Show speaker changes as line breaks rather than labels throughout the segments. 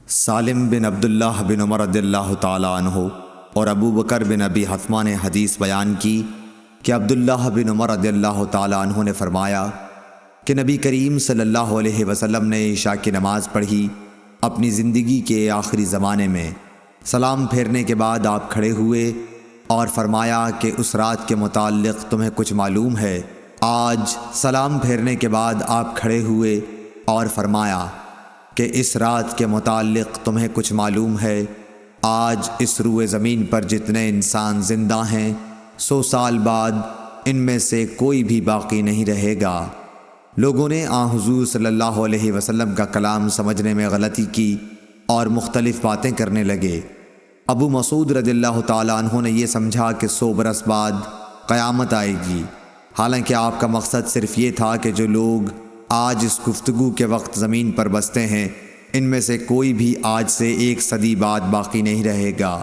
سالم بن عبداللہ بن عمر رضی اللہ تعالیٰ عنہ اور ابو بکر بن ابی حتمہ نے حدیث بیان کی کہ عبداللہ بن عمر رضی اللہ تعالیٰ عنہ نے فرمایا کہ نبی کریم صلی اللہ علیہ وسلم نے عشاء کی نماز پڑھی اپنی زندگی کے آخری زمانے میں۔ سلام پھیرنے کے بعد آپ کھڑے ہوئے اور فرمایا کہ اس رات کے متعلق تمہیں کچھ معلوم ہے؟ آج سلام پھیرنے کے بعد آپ کھڑے ہوئے اور فرمایا کہ اس رات کے متعلق تمہیں کچھ معلوم ہے؟ آج اس روئے زمین پر جتنے انسان زندہ ہیں 100 سال بعد ان میں سے کوئی بھی باقی نہیں رہے گا۔ لوگوں نے حضور صلی اللہ علیہ وسلم کا کلام سمجھنے میں غلطی کی اور مختلف باتیں کرنے لگے۔ ابو مسعود رضی اللہ تعالیٰ عنہ نے یہ سمجھا کہ 100 برس بعد قیامت آئے گی، حالانکہ آپ کا مقصد صرف یہ تھا کہ جو لوگ آج اس گفتگو کے وقت زمین پر بستے ہیں ان میں سے کوئی بھی آج سے 1 صدی بعد باقی نہیں رہے گا۔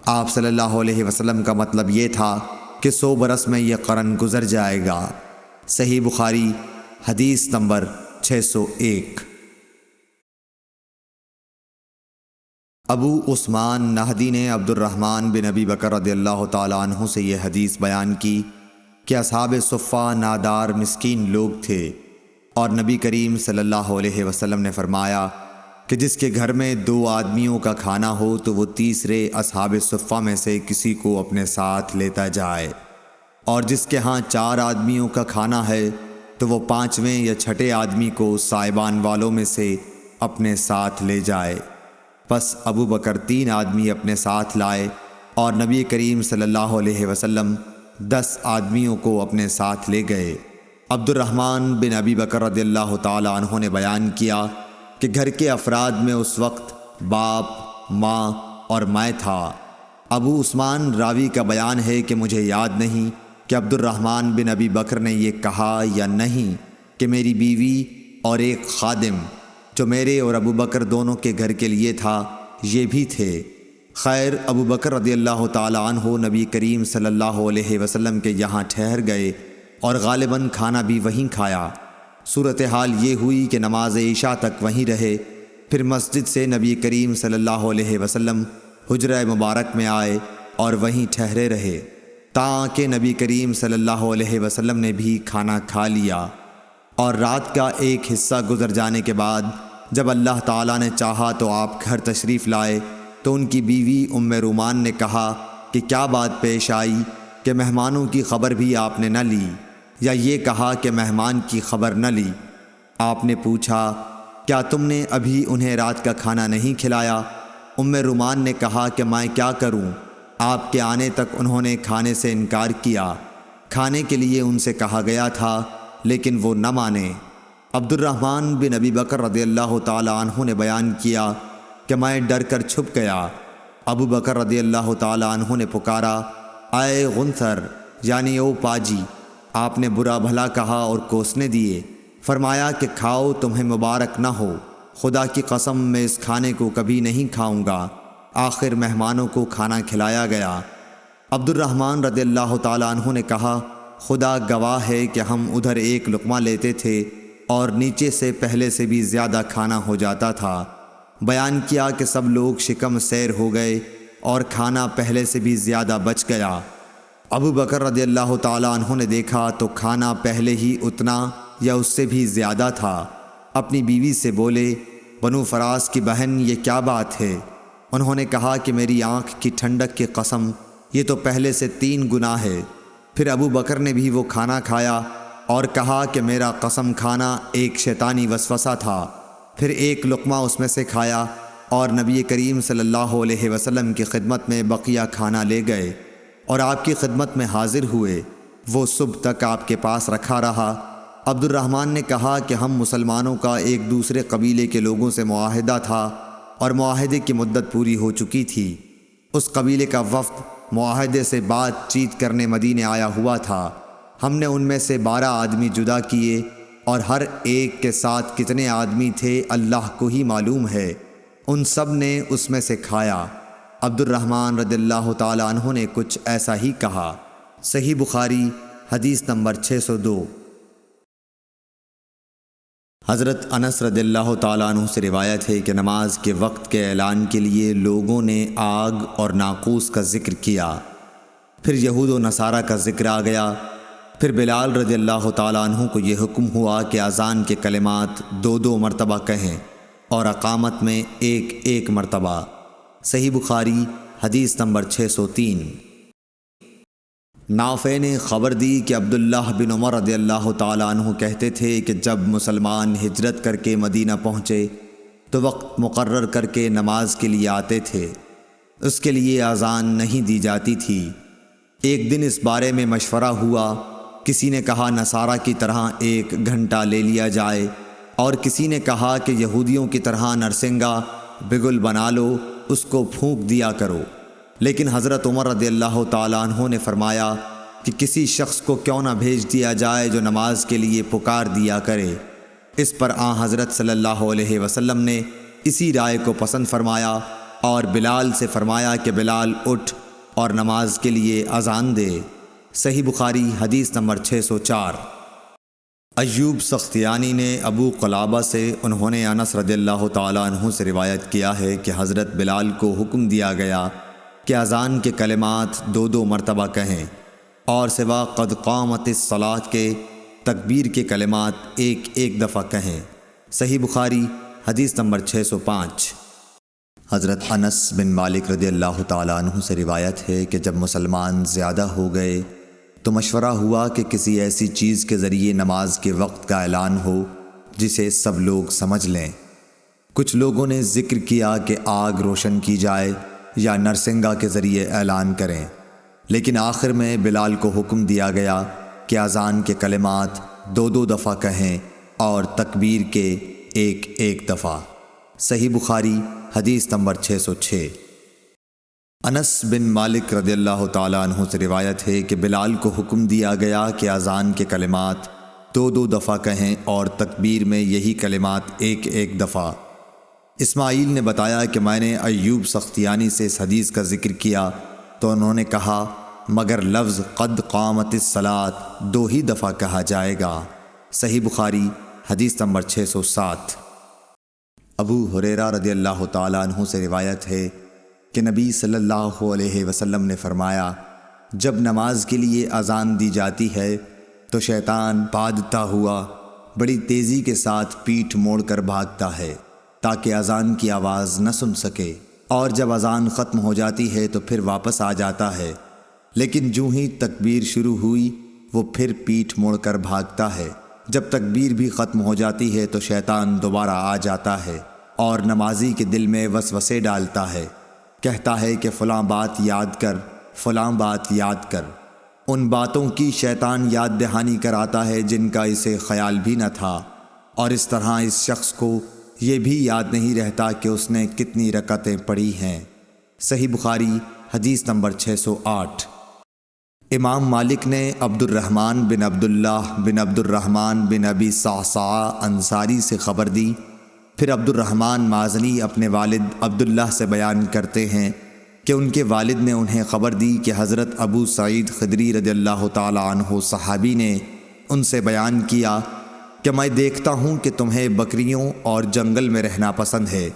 آپ صلی اللہ علیہ وسلم کا مطلب یہ تھا کہ 100 برس میں یہ قرن گزر جائے گا۔ صحیح بخاری حدیث نمبر 601۔ ابو عثمان نہدی نے عبد الرحمن بن ابی بکر رضی اللہ تعالیٰ عنہ سے یہ حدیث بیان کی کہ اصحاب صفہ نادار مسکین لوگ تھے، اور نبی کریم صلی اللہ علیہ وسلم نے فرمایا کہ جس کے گھر میں 2 آدمیوں کا کھانا ہو تو وہ تیسرے اصحاب صفہ میں سے کسی کو اپنے ساتھ لیتا جائے، اور جس کے ہاں 4 آدمیوں کا کھانا ہے تو وہ 5ویں یا 6 آدمی کو سائبان والوں میں سے اپنے ساتھ لے جائے۔ پس ابو بکر 3 آدمی اپنے ساتھ لائے اور نبی کریم صلی اللہ علیہ وسلم 10 آدمیوں کو اپنے ساتھ لے گئے۔ عبد الرحمن بن ابی بکر رضی اللہ تعالیٰ عنہ نے بیان کیا کہ گھر کے افراد میں اس وقت باپ، ماں اور میں تھا۔ ابو عثمان راوی کا بیان ہے کہ مجھے یاد نہیں کہ عبد الرحمن بن ابی بکر نے یہ کہا یا نہیں کہ میری بیوی اور ایک خادم جو میرے اور ابو بکر دونوں کے گھر کے لیے تھا یہ بھی تھے۔ خیر، ابو بکر رضی اللہ تعالیٰ عنہ نبی کریم صلی اللہ علیہ وسلم کے یہاں ٹھہر گئے اور غالباً کھانا بھی وہیں کھایا۔ صورتحال یہ ہوئی کہ نماز عشاء تک وہیں رہے، پھر مسجد سے نبی کریم صلی اللہ علیہ وسلم حجرہ مبارک میں آئے اور وہیں ٹھہرے رہے تاکہ نبی کریم صلی اللہ علیہ وسلم نے بھی کھانا کھا لیا۔ اور رات کا ایک حصہ گزر جانے کے بعد جب اللہ تعالیٰ نے چاہا تو آپ گھر تشریف لائے تو ان کی بیوی ام رومان نے کہا کہ کیا بات پیش آئی کہ مہمانوں کی خبر بھی آپ نے نہ لی، یا یہ کہا کہ مہمان کی خبر نہ لی۔ آپ نے پوچھا کیا تم نے ابھی انہیں رات کا کھانا نہیں کھلایا؟ ام رومان نے کہا کہ میں کیا کروں، آپ کے آنے تک انہوں نے کھانے سے انکار کیا۔ کھانے کے لیے ان سے کہا گیا تھا لیکن وہ نہ مانے۔ عبد الرحمن بن ابی بکر رضی اللہ تعالیٰ عنہ نے بیان کیا کہ میں ڈر کر چھپ گیا۔ ابو بکر رضی اللہ تعالیٰ عنہ نے پکارا، اے غنثر، یعنی او پاجی۔ آپ نے برا بھلا کہا اور کوسنے دیے، فرمایا کہ کھاؤ، تمہیں مبارک نہ ہو، خدا کی قسم میں اس کھانے کو کبھی نہیں کھاؤں گا۔ آخر مہمانوں کو کھانا کھلایا گیا۔ عبد الرحمن رضی اللہ تعالیٰ عنہ نے کہا، خدا گواہ ہے کہ ہم ادھر ایک لقمہ لیتے تھے اور نیچے سے پہلے سے بھی زیادہ کھانا ہو جاتا تھا۔ بیان کیا کہ سب لوگ شکم سیر ہو گئے اور کھانا پہلے سے بھی زیادہ بچ گیا۔ ابو بکر رضی اللہ تعالیٰ عنہ نے دیکھا تو کھانا پہلے ہی اتنا یا اس سے بھی زیادہ تھا۔ اپنی بیوی سے بولے، بنو فراس کی بہن، یہ کیا بات ہے؟ انہوں نے کہا کہ میری آنکھ کی ٹھنڈک کی قسم، یہ تو پہلے سے 3 گنا ہے۔ پھر ابو بکر نے بھی وہ کھانا کھایا اور کہا کہ میرا قسم کھانا ایک شیطانی وسوسہ تھا۔ پھر ایک لقمہ اس میں سے کھایا اور نبی کریم صلی اللہ علیہ وسلم کی خدمت میں بقیہ کھانا لے گئے اور آپ کی خدمت میں حاضر ہوئے۔ وہ صبح تک آپ کے پاس رکھا رہا۔ عبد الرحمن نے کہا کہ ہم مسلمانوں کا ایک دوسرے قبیلے کے لوگوں سے معاہدہ تھا اور معاہدے کی مدت پوری ہو چکی تھی۔ اس قبیلے کا وفد معاہدے سے بات چیت کرنے مدینے آیا ہوا تھا۔ ہم نے ان میں سے 12 آدمی جدا کیے اور ہر ایک کے ساتھ کتنے آدمی تھے اللہ کو ہی معلوم ہے۔ ان سب نے اس میں سے کھایا۔ عبد الرحمن رضی اللہ تعالیٰ عنہ نے کچھ ایسا ہی کہا۔ صحیح بخاری حدیث نمبر 602۔ حضرت انس رضی اللہ تعالیٰ عنہ سے روایت ہے کہ نماز کے وقت کے اعلان کے لیے لوگوں نے آگ اور ناقوس کا ذکر کیا، پھر یہود و نصارہ کا ذکر آ گیا، پھر بلال رضی اللہ تعالیٰ عنہ کو یہ حکم ہوا کہ اذان کے کلمات 2 مرتبہ کہیں اور اقامت میں 1 مرتبہ۔ صحیح بخاری حدیث نمبر 603۔ نافع نے خبر دی کہ عبداللہ بن عمر رضی اللہ تعالیٰ عنہ کہتے تھے کہ جب مسلمان ہجرت کر کے مدینہ پہنچے تو وقت مقرر کر کے نماز کے لیے آتے تھے، اس کے لیے اذان نہیں دی جاتی تھی۔ ایک دن اس بارے میں مشورہ ہوا، کسی نے کہا نصارہ کی طرح 1 گھنٹہ لے لیا جائے، اور کسی نے کہا کہ یہودیوں کی طرح نرسنگا بگل بنا لو، اس کو پھونک دیا کرو۔ لیکن حضرت عمر رضی اللہ تعالیٰ عنہ نے فرمایا کہ کسی شخص کو کیوں نہ بھیج دیا جائے جو نماز کے لیے پکار دیا کرے۔ اس پر حضرت صلی اللہ علیہ وسلم نے اسی رائے کو پسند فرمایا اور بلال سے فرمایا کہ بلال اٹھ اور نماز کے لیے اذان دے۔ صحیح بخاری حدیث نمبر 604۔ ایوب سختیانی نے ابو قلابہ سے انہوں نے انس رضی اللہ تعالیٰ عنہ سے روایت کیا ہے کہ حضرت بلال کو حکم دیا گیا کہ اذان کے کلمات 2 مرتبہ کہیں اور سوا قد قامت الصلاۃ کے تکبیر کے کلمات 1 دفعہ کہیں۔ صحیح بخاری حدیث نمبر 605۔ حضرت انس بن مالک رضی اللہ تعالیٰ عنہ سے روایت ہے کہ جب مسلمان زیادہ ہو گئے تو مشورہ ہوا کہ کسی ایسی چیز کے ذریعے نماز کے وقت کا اعلان ہو جسے سب لوگ سمجھ لیں۔ کچھ لوگوں نے ذکر کیا کہ آگ روشن کی جائے یا نرسنگا کے ذریعے اعلان کریں، لیکن آخر میں بلال کو حکم دیا گیا کہ اذان کے کلمات 2 دفعہ کہیں اور تکبیر کے 1 دفعہ۔ صحیح بخاری حدیث نمبر 606۔ انس بن مالک رضی اللہ تعالیٰ عنہ سے روایت ہے کہ بلال کو حکم دیا گیا کہ اذان کے کلمات 2 دفعہ کہیں اور تکبیر میں یہی کلمات 1 دفعہ۔ اسماعیل نے بتایا کہ میں نے ایوب سختیانی سے اس حدیث کا ذکر کیا تو انہوں نے کہا مگر لفظ قد قامت الصلاۃ 2 ہی دفعہ کہا جائے گا۔ صحیح بخاری حدیث نمبر 607۔ ابو ہریرہ رضی اللہ تعالیٰ عنہ سے روایت ہے کہ نبی صلی اللہ علیہ وسلم نے فرمایا جب نماز کے لیے اذان دی جاتی ہے تو شیطان بھاگتا ہوا بڑی تیزی کے ساتھ پیٹھ موڑ کر بھاگتا ہے تاکہ اذان کی آواز نہ سن سکے، اور جب اذان ختم ہو جاتی ہے تو پھر واپس آ جاتا ہے، لیکن جو ہی تکبیر شروع ہوئی وہ پھر پیٹھ موڑ کر بھاگتا ہے۔ جب تکبیر بھی ختم ہو جاتی ہے تو شیطان دوبارہ آ جاتا ہے اور نمازی کے دل میں وسوسے ڈالتا ہے، کہتا ہے کہ فلاں بات یاد کر، فلاں بات یاد کر۔ ان باتوں کی شیطان یاد دہانی کراتا ہے جن کا اسے خیال بھی نہ تھا، اور اس طرح اس شخص کو یہ بھی یاد نہیں رہتا کہ اس نے کتنی رکعتیں پڑھی ہیں۔ صحیح بخاری حدیث نمبر 608۔ امام مالک نے عبد الرحمن بن عبداللہ بن عبد الرحمن بن ابی صعصعہ انصاری سے خبر دی، پھر عبد الرحمن مازنی اپنے والد عبداللہ سے بیان کرتے ہیں کہ ان کے والد نے انہیں خبر دی کہ حضرت ابو سعید خدری رضی اللہ تعالیٰ عنہ صحابی نے ان سے بیان کیا کہ میں دیکھتا ہوں کہ تمہیں بکریوں اور جنگل میں رہنا پسند ہے،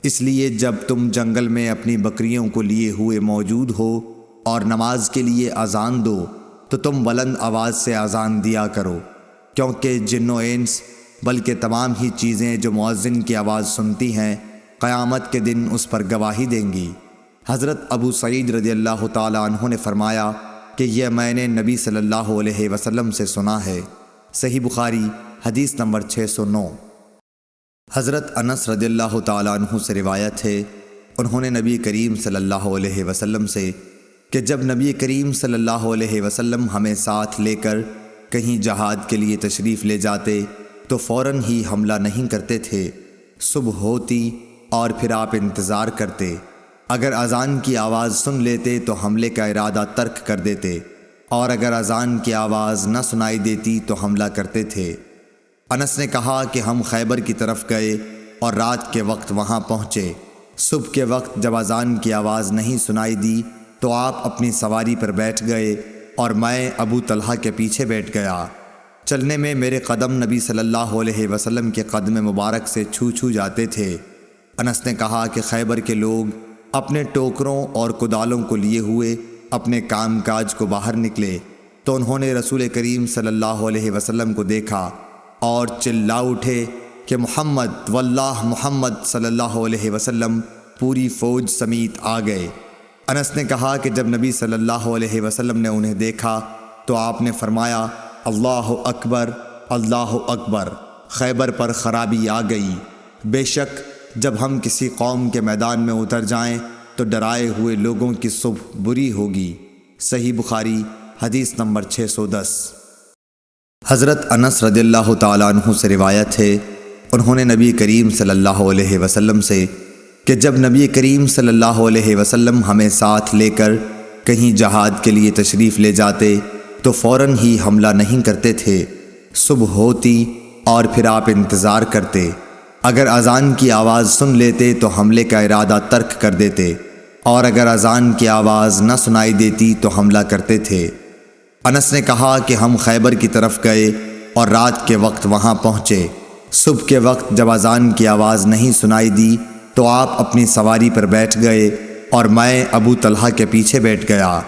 اس لیے جب تم جنگل میں اپنی بکریوں کو لیے ہوئے موجود ہو اور نماز کے لیے اذان دو تو تم بلند آواز سے اذان دیا کرو، کیونکہ جن و انس بلکہ تمام ہی چیزیں جو مؤذن کی آواز سنتی ہیں قیامت کے دن اس پر گواہی دیں گی۔ حضرت ابو سعید رضی اللہ تعالیٰ عنہ نے فرمایا کہ یہ میں نے نبی صلی اللہ علیہ وسلم سے سنا ہے۔ صحیح بخاری حدیث نمبر 609۔ حضرت انس رضی اللہ تعالیٰ عنہ سے روایت ہے انہوں نے نبی کریم صلی اللہ علیہ وسلم سے کہ جب نبی کریم صلی اللہ علیہ وسلم ہمیں ساتھ لے کر کہیں جہاد کے لیے تشریف لے جاتے تو فوراً ہی حملہ نہیں کرتے تھے، صبح ہوتی اور پھر آپ انتظار کرتے، اگر اذان کی آواز سن لیتے تو حملے کا ارادہ ترک کر دیتے، اور اگر اذان کی آواز نہ سنائی دیتی تو حملہ کرتے تھے۔ انس نے کہا کہ ہم خیبر کی طرف گئے اور رات کے وقت وہاں پہنچے۔ صبح کے وقت جب اذان کی آواز نہیں سنائی دی تو آپ اپنی سواری پر بیٹھ گئے اور میں ابو طلحہ کے پیچھے بیٹھ گیا۔ چلنے میں میرے قدم نبی صلی اللہ علیہ وسلم کے قدم مبارک سے چھو چھو جاتے تھے۔ انس نے کہا کہ خیبر کے لوگ اپنے ٹوکروں اور کدالوں کو لیے ہوئے اپنے کام کاج کو باہر نکلے تو انہوں نے رسول کریم صلی اللہ علیہ وسلم کو دیکھا اور چلا اٹھے کہ محمد واللہ محمد صلی اللہ علیہ وسلم پوری فوج سمیت آ گئے۔ انس نے کہا کہ جب نبی صلی اللہ علیہ وسلم نے انہیں دیکھا تو آپ نے فرمایا اللہ اکبر اللہ اکبر، خیبر پر خرابی آ گئی۔ بے شک جب ہم کسی قوم کے میدان میں اتر جائیں تو ڈرائے ہوئے لوگوں کی صبح بری ہوگی۔ صحیح بخاری حدیث نمبر 610۔ حضرت انس رضی اللہ تعالیٰ عنہ سے روایت ہے، انہوں نے نبی کریم صلی اللہ علیہ وسلم سے کہ جب نبی کریم صلی اللہ علیہ وسلم ہمیں ساتھ لے کر کہیں جہاد کے لیے تشریف لے جاتے تو فوراً ہی حملہ نہیں کرتے تھے، صبح ہوتی اور پھر آپ انتظار کرتے، اگر اذان کی آواز سن لیتے تو حملے کا ارادہ ترک کر دیتے، اور اگر اذان کی آواز نہ سنائی دیتی تو حملہ کرتے تھے۔ انس نے کہا کہ ہم خیبر کی طرف گئے اور رات کے وقت وہاں پہنچے۔ صبح کے وقت جب اذان کی آواز نہیں سنائی دی تو آپ اپنی سواری پر بیٹھ گئے اور میں ابو طلحہ کے پیچھے بیٹھ گیا۔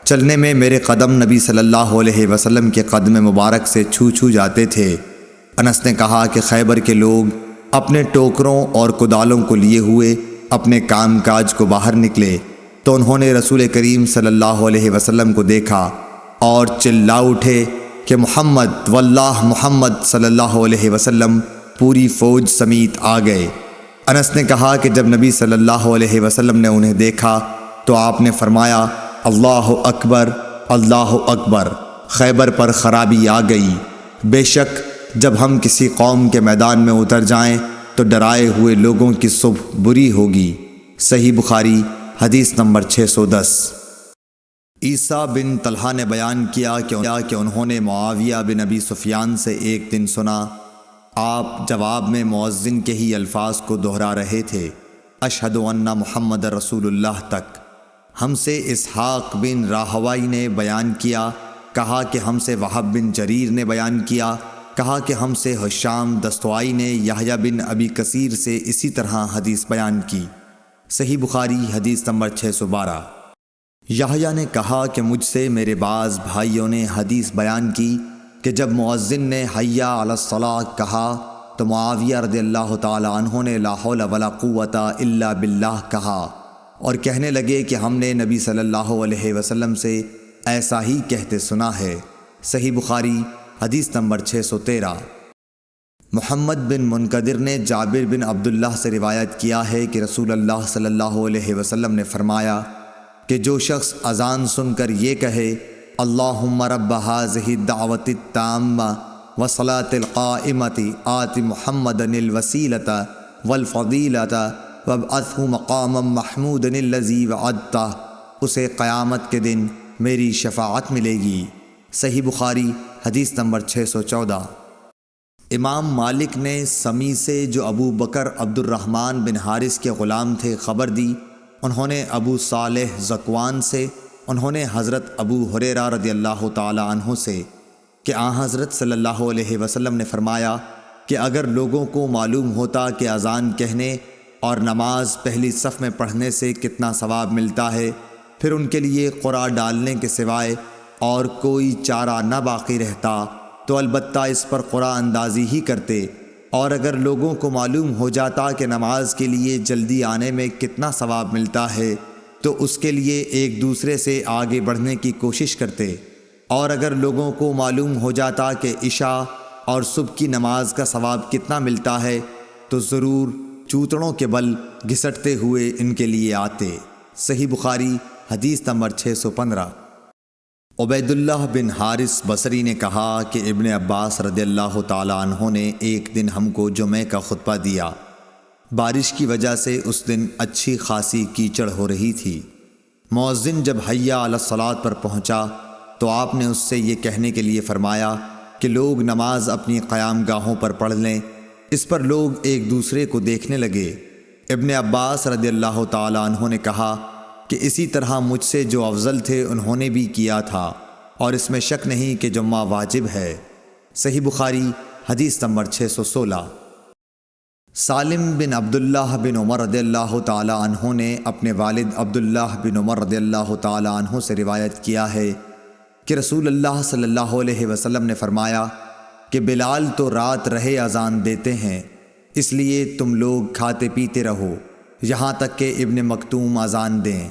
چلنے میں میرے قدم نبی صلی اللہ علیہ وسلم کے قدم مبارک سے چھو چھو جاتے تھے۔ انس نے کہا کہ خیبر کے لوگ اپنے ٹوکروں اور کدالوں کو لیے ہوئے اپنے کام کاج کو باہر نکلے تو انہوں نے رسول کریم صلی اللہ علیہ وسلم کو دیکھا اور چلا اٹھے کہ محمد واللہ محمد صلی اللہ علیہ وسلم پوری فوج سمیت آ گئے۔ انس نے کہا کہ جب نبی صلی اللہ علیہ وسلم نے انہیں دیکھا تو آپ نے فرمایا اللہ اکبر اللہ اکبر، خیبر پر خرابی آ گئی۔ بے شک جب ہم کسی قوم کے میدان میں اتر جائیں تو ڈرائے ہوئے لوگوں کی صبح بری ہوگی۔ صحیح بخاری حدیث نمبر 610۔ عیسیٰ بن طلحہ نے بیان کیا کہ انہوں نے معاویہ بن ابی سفیان سے ایک دن سنا، آپ جواب میں مؤذن کے ہی الفاظ کو دہرا رہے تھے، اشہد ان محمد رسول اللہ تک۔ ہم سے اسحاق بن راہوائی نے بیان کیا، کہا کہ ہم سے وہب بن جریر نے بیان کیا، کہا کہ ہم سے حشام دستوائی نے یحییٰ بن ابی کثیر سے اسی طرح حدیث بیان کی۔ صحیح بخاری حدیث نمبر 612۔ یحییٰ نے کہا کہ مجھ سے میرے بعض بھائیوں نے حدیث بیان کی کہ جب مؤذن نے حی علی الصلاۃ کہا تو معاویہ رضی اللہ تعالی عنہ نے لا حول ولا قوت الا باللہ کہا اور کہنے لگے کہ ہم نے نبی صلی اللہ علیہ وسلم سے ایسا ہی کہتے سنا ہے۔ صحیح بخاری حدیث نمبر 613۔ محمد بن منقدر نے جابر بن عبداللہ سے روایت کیا ہے کہ رسول اللہ صلی اللہ علیہ وسلم نے فرمایا کہ جو شخص اذان سن کر یہ کہے اللہم رب ھذہ الدعوۃ التامہ والصلاۃ القائمۃ آت محمدا الوسیلۃ والفضیلۃ وابعثہ مقاما محمودا الذی وعدتہ، اسے قیامت کے دن میری شفاعت ملے گی۔ صحیح بخاری حدیث نمبر 614۔ امام مالک نے سمی سے جو ابو بکر عبد الرحمن بن حارث کے غلام تھے خبر دی، انہوں نے ابو صالح ذکوان سے، انہوں نے حضرت ابو ہریرہ رضی اللہ تعالی عنہ سے کہ آن حضرت صلی اللہ علیہ وسلم نے فرمایا کہ اگر لوگوں کو معلوم ہوتا کہ اذان کہنے اور نماز پہلی صف میں پڑھنے سے کتنا ثواب ملتا ہے، پھر ان کے لیے قرعہ ڈالنے کے سوائے اور کوئی چارہ نہ باقی رہتا تو البتہ اس پر قرعہ اندازی ہی کرتے، اور اگر لوگوں کو معلوم ہو جاتا کہ نماز کے لیے جلدی آنے میں کتنا ثواب ملتا ہے تو اس کے لیے ایک دوسرے سے آگے بڑھنے کی کوشش کرتے، اور اگر لوگوں کو معلوم ہو جاتا کہ عشاء اور صبح کی نماز کا ثواب کتنا ملتا ہے تو ضرور چوتڑوں کے بل گھسٹتے ہوئے ان کے لیے آتے۔ صحیح بخاری حدیث نمبر 615۔ عبید اللہ بن حارث بصری نے کہا کہ ابن عباس رضی اللہ تعالی عنہ نے ایک دن ہم کو جمعہ کا خطبہ دیا۔ بارش کی وجہ سے اس دن اچھی خاصی کیچڑ ہو رہی تھی۔ مؤذن جب حی علی الصلاۃ پر پہنچا تو آپ نے اس سے یہ کہنے کے لیے فرمایا کہ لوگ نماز اپنی قیام گاہوں پر پڑھ لیں۔ اس پر لوگ ایک دوسرے کو دیکھنے لگے۔ ابن عباس رضی اللہ تعالی عنہ نے کہا کہ اسی طرح مجھ سے جو افضل تھے انہوں نے بھی کیا تھا، اور اس میں شک نہیں کہ جمعہ واجب ہے۔ صحیح بخاری حدیث نمبر 616۔ سالم بن عبداللہ بن عمر رضی اللہ تعالی عنہ نے اپنے والد عبداللہ بن عمر رضی اللہ تعالی عنہ سے روایت کیا ہے کہ رسول اللہ صلی اللہ علیہ وسلم نے فرمایا کہ بلال تو رات رہے اذان دیتے ہیں، اس لیے تم لوگ کھاتے پیتے رہو یہاں تک کہ ابن مکتوم اذان دیں۔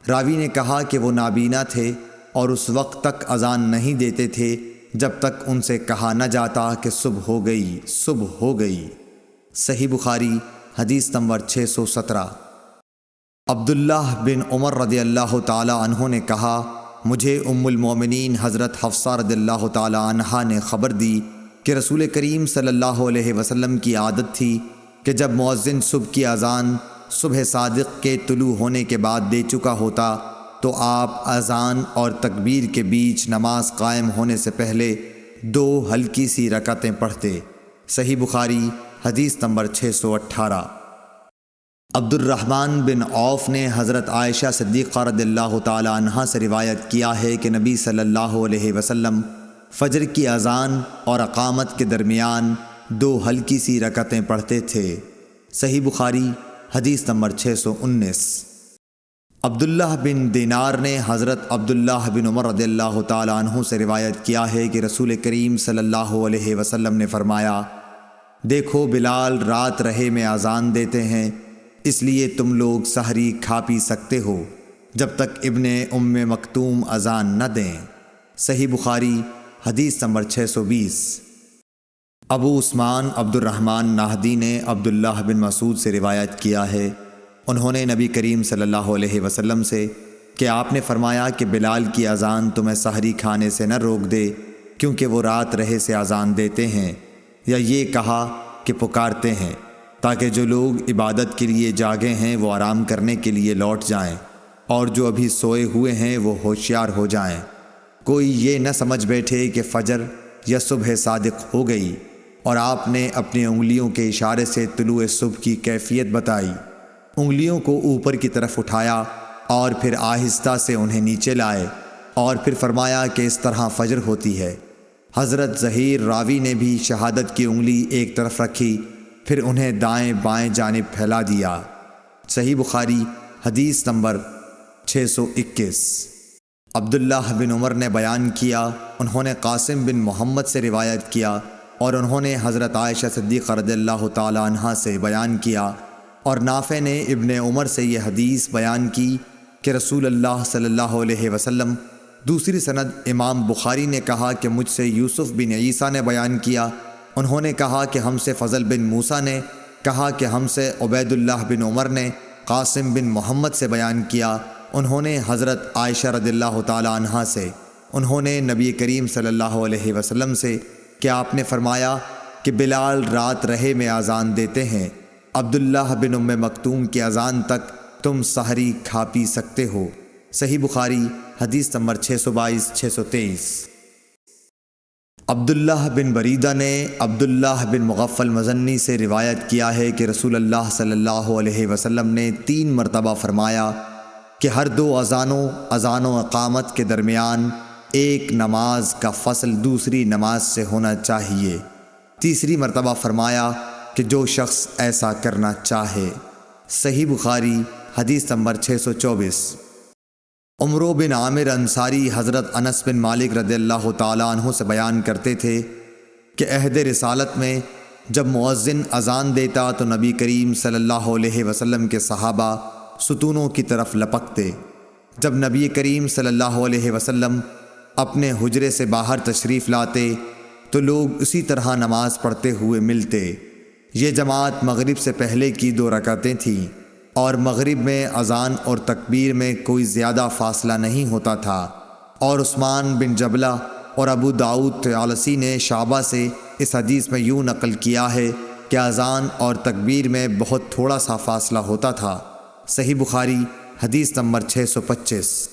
راوی نے کہا کہ وہ نابینا تھے اور اس وقت تک اذان نہیں دیتے تھے جب تک ان سے کہا نہ جاتا کہ صبح ہو گئی، صبح ہو گئی۔ صحیح بخاری حدیث نمبر 617۔ عبداللہ بن عمر رضی اللہ تعالی عنہ نے کہا، مجھے ام المومنین حضرت حفصہ رضی اللہ تعالی عنہا نے خبر دی کہ رسول کریم صلی اللہ علیہ وسلم کی عادت تھی کہ جب مؤذن صبح کی اذان صبح صادق کے طلوع ہونے کے بعد دے چکا ہوتا تو آپ اذان اور تکبیر کے بیچ نماز قائم ہونے سے پہلے 2 ہلکی سی رکعتیں پڑھتے۔ صحیح بخاری حدیث نمبر 618۔ عبد الرحمن بن عوف نے حضرت عائشہ صدیقہ رضی اللہ تعالی عنہا سے روایت کیا ہے کہ نبی صلی اللہ علیہ وسلم فجر کی اذان اور اقامت کے درمیان 2 ہلکی سی رکعتیں پڑھتے تھے۔ صحیح بخاری حدیث نمبر 619۔ عبداللہ بن دینار نے حضرت عبداللہ بن عمر رضی اللہ تعالی عنہ سے روایت کیا ہے کہ رسول کریم صلی اللہ علیہ وسلم نے فرمایا، دیکھو بلال رات رہے میں اذان دیتے ہیں، اس لیے تم لوگ سحری کھا پی سکتے ہو جب تک ابن ام مکتوم اذان نہ دیں۔ صحیح بخاری حدیث نمبر 620۔ ابو عثمان عبد الرحمن نہدی نے عبداللہ بن مسعود سے روایت کیا ہے، انہوں نے نبی کریم صلی اللہ علیہ وسلم سے کہ آپ نے فرمایا کہ بلال کی اذان تمہیں سحری کھانے سے نہ روک دے کیونکہ وہ رات رہے سے اذان دیتے ہیں، یا یہ کہا کہ پکارتے ہیں تاکہ جو لوگ عبادت کے لیے جاگے ہیں وہ آرام کرنے کے لیے لوٹ جائیں اور جو ابھی سوئے ہوئے ہیں وہ ہوشیار ہو جائیں۔ کوئی یہ نہ سمجھ بیٹھے کہ فجر یا صبح صادق ہو گئی، اور آپ نے اپنی انگلیوں کے اشارے سے طلوع صبح کی کیفیت بتائی۔ انگلیوں کو اوپر کی طرف اٹھایا اور پھر آہستہ سے انہیں نیچے لائے اور پھر فرمایا کہ اس طرح فجر ہوتی ہے۔ حضرت ظہیر راوی نے بھی شہادت کی انگلی ایک طرف رکھی، پھر انہیں دائیں بائیں جانب پھیلا دیا۔ صحیح بخاری حدیث نمبر 621۔ عبداللہ بن عمر نے بیان کیا، انہوں نے قاسم بن محمد سے روایت کیا اور انہوں نے حضرت عائشہ صدیقہ رضی اللہ تعالی عنہا سے بیان کیا، اور نافع نے ابن عمر سے یہ حدیث بیان کی کہ رسول اللہ صلی اللہ علیہ وسلم۔ دوسری سند امام بخاری نے کہا کہ مجھ سے یوسف بن عیسیٰ نے بیان کیا، انہوں نے کہا کہ ہم سے فضل بن موسیٰ نے کہا کہ ہم سے عبید اللہ بن عمر نے قاسم بن محمد سے بیان کیا، انہوں نے حضرت عائشہ رضی اللہ تعالی عنہا سے، انہوں نے نبی کریم صلی اللہ علیہ وسلم سے کہ آپ نے فرمایا کہ بلال رات رہے میں اذان دیتے ہیں، عبداللہ بن ام مکتوم کی اذان تک تم سحری کھا پی سکتے ہو۔ صحیح بخاری حدیث نمبر 622 623۔ عبداللہ بن بریدہ نے عبداللہ بن مغفل مزنی سے روایت کیا ہے کہ رسول اللہ صلی اللہ علیہ وسلم نے 3 مرتبہ فرمایا کہ ہر 2 اذان و اقامت کے درمیان ایک نماز کا فصل دوسری نماز سے ہونا چاہیے۔ تیسری مرتبہ فرمایا کہ جو شخص ایسا کرنا چاہے۔ صحیح بخاری حدیث نمبر 624۔ عمرو بن عامر انصاری حضرت انس بن مالک رضی اللہ تعالی عنہ سے بیان کرتے تھے کہ عہد رسالت میں جب مؤذن اذان دیتا تو نبی کریم صلی اللہ علیہ وسلم کے صحابہ ستونوں کی طرف لپکتے۔ جب نبی کریم صلی اللہ علیہ وسلم اپنے حجرے سے باہر تشریف لاتے تو لوگ اسی طرح نماز پڑھتے ہوئے ملتے۔ یہ جماعت مغرب سے پہلے کی 2 رکعتیں تھیں، اور مغرب میں اذان اور تکبیر میں کوئی زیادہ فاصلہ نہیں ہوتا تھا۔ اور عثمان بن جبلہ اور ابو داؤد طیالسی نے شعبہ سے اس حدیث میں یوں نقل کیا ہے کہ اذان اور تکبیر میں بہت تھوڑا سا فاصلہ ہوتا تھا۔ صحیح بخاری حدیث نمبر 625۔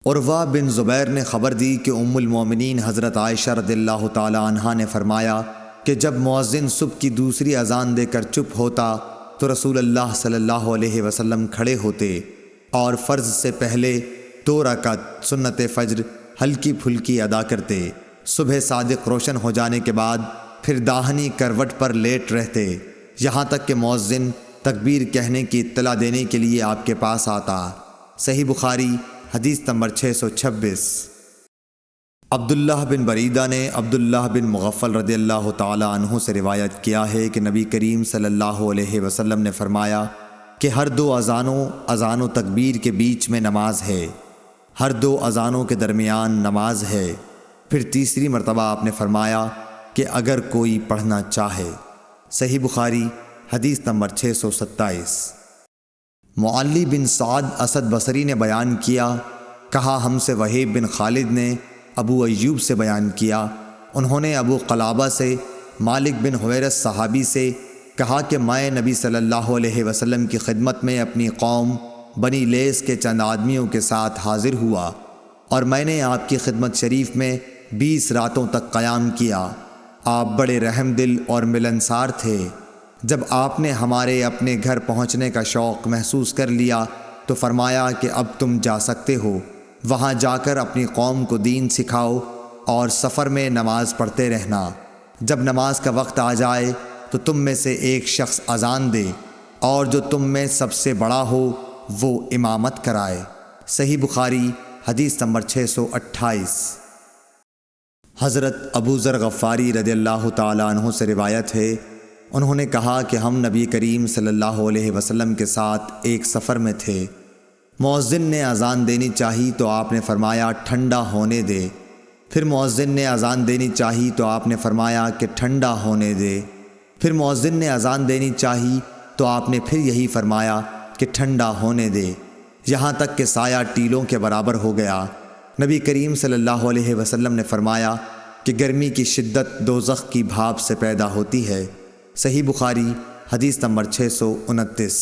عروہ بن زبیر نے خبر دی کہ ام المومنین حضرت عائشہ رضی اللہ تعالی عنہا نے فرمایا کہ جب مؤذن صبح کی دوسری اذان دے کر چپ ہوتا تو رسول اللہ صلی اللہ علیہ وسلم کھڑے ہوتے اور فرض سے پہلے 2 رکعت سنت فجر ہلکی پھلکی ادا کرتے، صبح صادق روشن ہو جانے کے بعد پھر داہنی کروٹ پر لیٹ رہتے یہاں تک کہ مؤذن تکبیر کہنے کی اطلاع دینے کے لیے آپ کے پاس آتا۔ صحیح بخاری حدیث نمبر 626۔ عبداللہ بن بریدہ نے عبداللہ بن مغفل رضی اللہ تعالی عنہ سے روایت کیا ہے کہ نبی کریم صلی اللہ علیہ وسلم نے فرمایا کہ ہر دو اذان و تکبیر کے بیچ میں نماز ہے، ہر دو اذانوں کے درمیان نماز ہے۔ پھر تیسری مرتبہ آپ نے فرمایا کہ اگر کوئی پڑھنا چاہے۔ صحیح بخاری حدیث نمبر 627۔ معلی بن سعد اسد بصری نے بیان کیا، کہا ہم سے وہیب بن خالد نے ابو ایوب سے بیان کیا، انہوں نے ابو قلابہ سے مالک بن حویرث صحابی سے کہا کہ میں نبی صلی اللہ علیہ وسلم کی خدمت میں اپنی قوم بنی لیس کے چند آدمیوں کے ساتھ حاضر ہوا اور میں نے آپ کی خدمت شریف میں 20 راتوں تک قیام کیا۔ آپ بڑے رحم دل اور ملنسار تھے۔ جب آپ نے ہمارے اپنے گھر پہنچنے کا شوق محسوس کر لیا تو فرمایا کہ اب تم جا سکتے ہو، وہاں جا کر اپنی قوم کو دین سکھاؤ اور سفر میں نماز پڑھتے رہنا۔ جب نماز کا وقت آ جائے تو تم میں سے ایک شخص اذان دے اور جو تم میں سب سے بڑا ہو وہ امامت کرائے۔ صحیح بخاری حدیث نمبر 628۔ حضرت ابو ذر غفاری رضی اللہ تعالیٰ عنہ سے روایت ہے، انہوں نے کہا کہ ہم نبی کریم صلی اللہ علیہ وسلم کے ساتھ ایک سفر میں تھے۔ مؤذن نے اذان دینی چاہی تو آپ نے فرمایا ٹھنڈا ہونے دے۔ پھر مؤذن نے اذان دینی چاہی تو آپ نے فرمایا کہ ٹھنڈا ہونے دے۔ پھر مؤذن نے اذان دینی چاہی تو آپ نے پھر یہی فرمایا کہ ٹھنڈا ہونے دے، یہاں تک کہ سایہ ٹیلوں کے برابر ہو گیا۔ نبی کریم صلی اللہ علیہ وسلم نے فرمایا کہ گرمی کی شدت دوزخ کی بھاپ سے پیدا ہوتی ہے۔ صحیح بخاری حدیث نمبر 629۔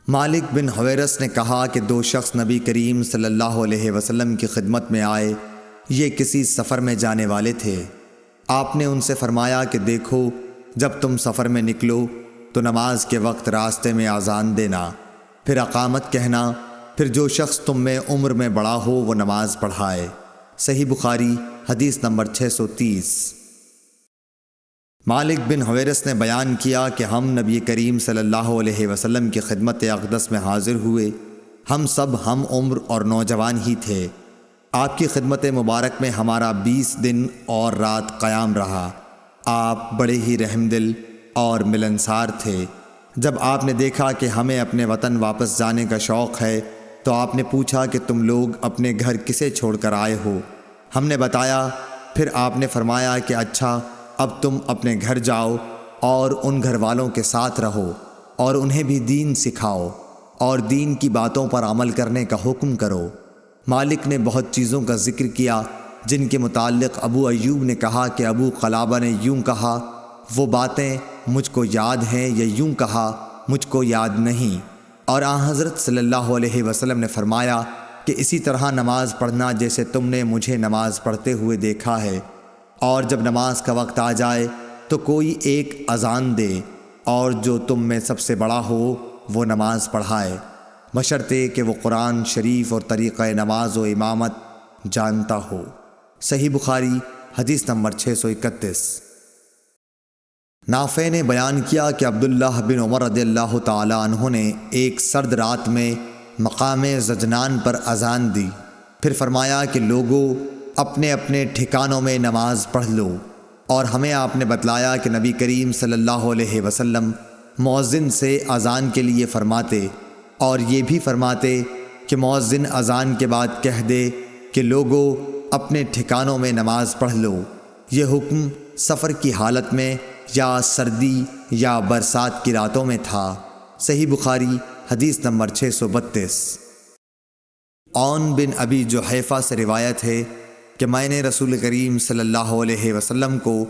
مالک بن حویرث نے کہا کہ دو شخص نبی کریم صلی اللہ علیہ وسلم کی خدمت میں آئے، یہ کسی سفر میں جانے والے تھے۔ آپ نے ان سے فرمایا کہ دیکھو، جب تم سفر میں نکلو تو نماز کے وقت راستے میں اذان دینا، پھر اقامت کہنا، پھر جو شخص تم میں عمر میں بڑا ہو وہ نماز پڑھائے۔ صحیح بخاری حدیث نمبر 630۔ مالک بن حویرث نے بیان کیا کہ ہم نبی کریم صلی اللہ علیہ وسلم کی خدمت اقدس میں حاضر ہوئے، ہم سب ہم عمر اور نوجوان ہی تھے۔ آپ کی خدمت مبارک میں ہمارا 20 دن اور رات قیام رہا۔ آپ بڑے ہی رحم دل اور ملنسار تھے۔ جب آپ نے دیکھا کہ ہمیں اپنے وطن واپس جانے کا شوق ہے تو آپ نے پوچھا کہ تم لوگ اپنے گھر کسے چھوڑ کر آئے ہو؟ ہم نے بتایا۔ پھر آپ نے فرمایا کہ اچھا، اب تم اپنے گھر جاؤ اور ان گھر والوں کے ساتھ رہو اور انہیں بھی دین سکھاؤ اور دین کی باتوں پر عمل کرنے کا حکم کرو۔ مالک نے بہت چیزوں کا ذکر کیا جن کے متعلق ابو ایوب نے کہا کہ ابو قلابہ نے یوں کہا، وہ باتیں مجھ کو یاد ہیں، یا یوں کہا مجھ کو یاد نہیں۔ اور آن حضرت صلی اللہ علیہ وسلم نے فرمایا کہ اسی طرح نماز پڑھنا جیسے تم نے مجھے نماز پڑھتے ہوئے دیکھا ہے، اور جب نماز کا وقت آ جائے تو کوئی ایک اذان دے اور جو تم میں سب سے بڑا ہو وہ نماز پڑھائے، بشرطے کہ وہ قرآن شریف اور طریقہ نماز و امامت جانتا ہو۔ صحیح بخاری حدیث نمبر 631۔ نافع نے بیان کیا کہ عبداللہ بن عمر رضی اللہ تعالی عنہ نے ایک سرد رات میں مقام زجنان پر اذان دی، پھر فرمایا کہ لوگوں اپنے اپنے ٹھکانوں میں نماز پڑھ لو، اور ہمیں آپ نے بتلایا کہ نبی کریم صلی اللہ علیہ وسلم مؤذن سے اذان کے لیے فرماتے اور یہ بھی فرماتے کہ مؤذن اذان کے بعد کہہ دے کہ لوگوں اپنے ٹھکانوں میں نماز پڑھ لو۔ یہ حکم سفر کی حالت میں یا سردی یا برسات کی راتوں میں تھا۔ صحیح بخاری حدیث نمبر 632۔ عون بن ابی جحیفہ سے روایت ہے کہ میں نے رسول کریم صلی اللہ علیہ وسلم کو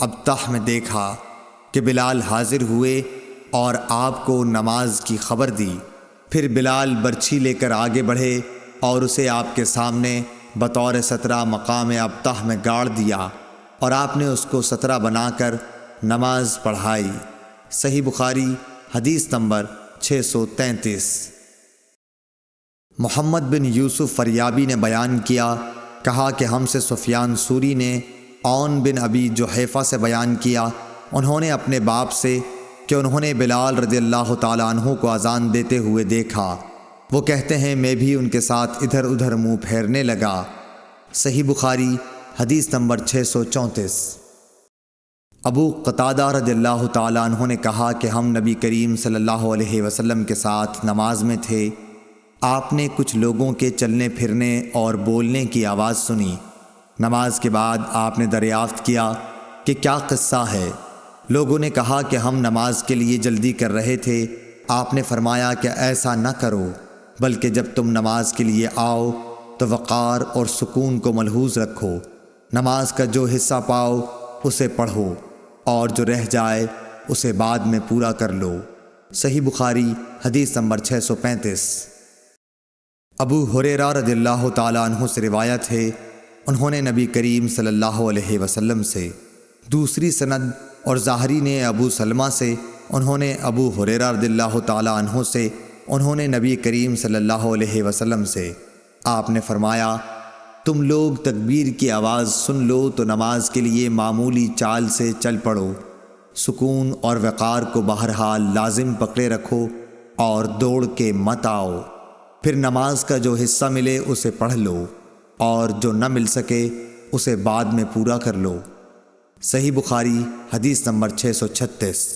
ابطح میں دیکھا کہ بلال حاضر ہوئے اور آپ کو نماز کی خبر دی۔ پھر بلال برچھی لے کر آگے بڑھے اور اسے آپ کے سامنے بطور سترہ مقام ابطح میں گاڑ دیا، اور آپ نے اس کو سترہ بنا کر نماز پڑھائی۔ صحیح بخاری حدیث نمبر 633۔ محمد بن یوسف فریابی نے بیان کیا، کہا کہ ہم سے سفیان سوری نے عون بن ابی جحیفہ سے بیان کیا، انہوں نے اپنے باپ سے کہ انہوں نے بلال رضی اللہ تعالیٰ عنہ کو اذان دیتے ہوئے دیکھا، وہ کہتے ہیں میں بھی ان کے ساتھ ادھر ادھر منہ پھیرنے لگا۔ صحیح بخاری حدیث نمبر 634۔ ابو قتادہ رضی اللہ تعالیٰ عنہ نے کہا کہ ہم نبی کریم صلی اللہ علیہ وسلم کے ساتھ نماز میں تھے، آپ نے کچھ لوگوں کے چلنے پھرنے اور بولنے کی آواز سنی۔ نماز کے بعد آپ نے دریافت کیا کہ کیا قصہ ہے؟ لوگوں نے کہا کہ ہم نماز کے لیے جلدی کر رہے تھے۔ آپ نے فرمایا کہ ایسا نہ کرو، بلکہ جب تم نماز کے لیے آؤ تو وقار اور سکون کو ملحوظ رکھو، نماز کا جو حصہ پاؤ اسے پڑھو اور جو رہ جائے اسے بعد میں پورا کر لو۔ صحیح بخاری حدیث نمبر 635۔ ابو ہریرہ رضی اللہ تعالیٰ عنہ سے روایت ہے، انہوں نے نبی کریم صلی اللہ علیہ وسلم سے، دوسری سند اور ظاہری نے ابو سلمہ سے، انہوں نے ابو ہریرہ رضی اللہ تعالیٰ عنہ سے، انہوں نے نبی کریم صلی اللہ علیہ وسلم سے، آپ نے فرمایا تم لوگ تکبیر کی آواز سن لو تو نماز کے لیے معمولی چال سے چل پڑو، سکون اور وقار کو بہرحال لازم پکڑے رکھو اور دوڑ کے مت آؤ، پھر نماز کا جو حصہ ملے اسے پڑھ لو اور جو نہ مل سکے اسے بعد میں پورا کر لو۔ صحیح بخاری حدیث نمبر 636۔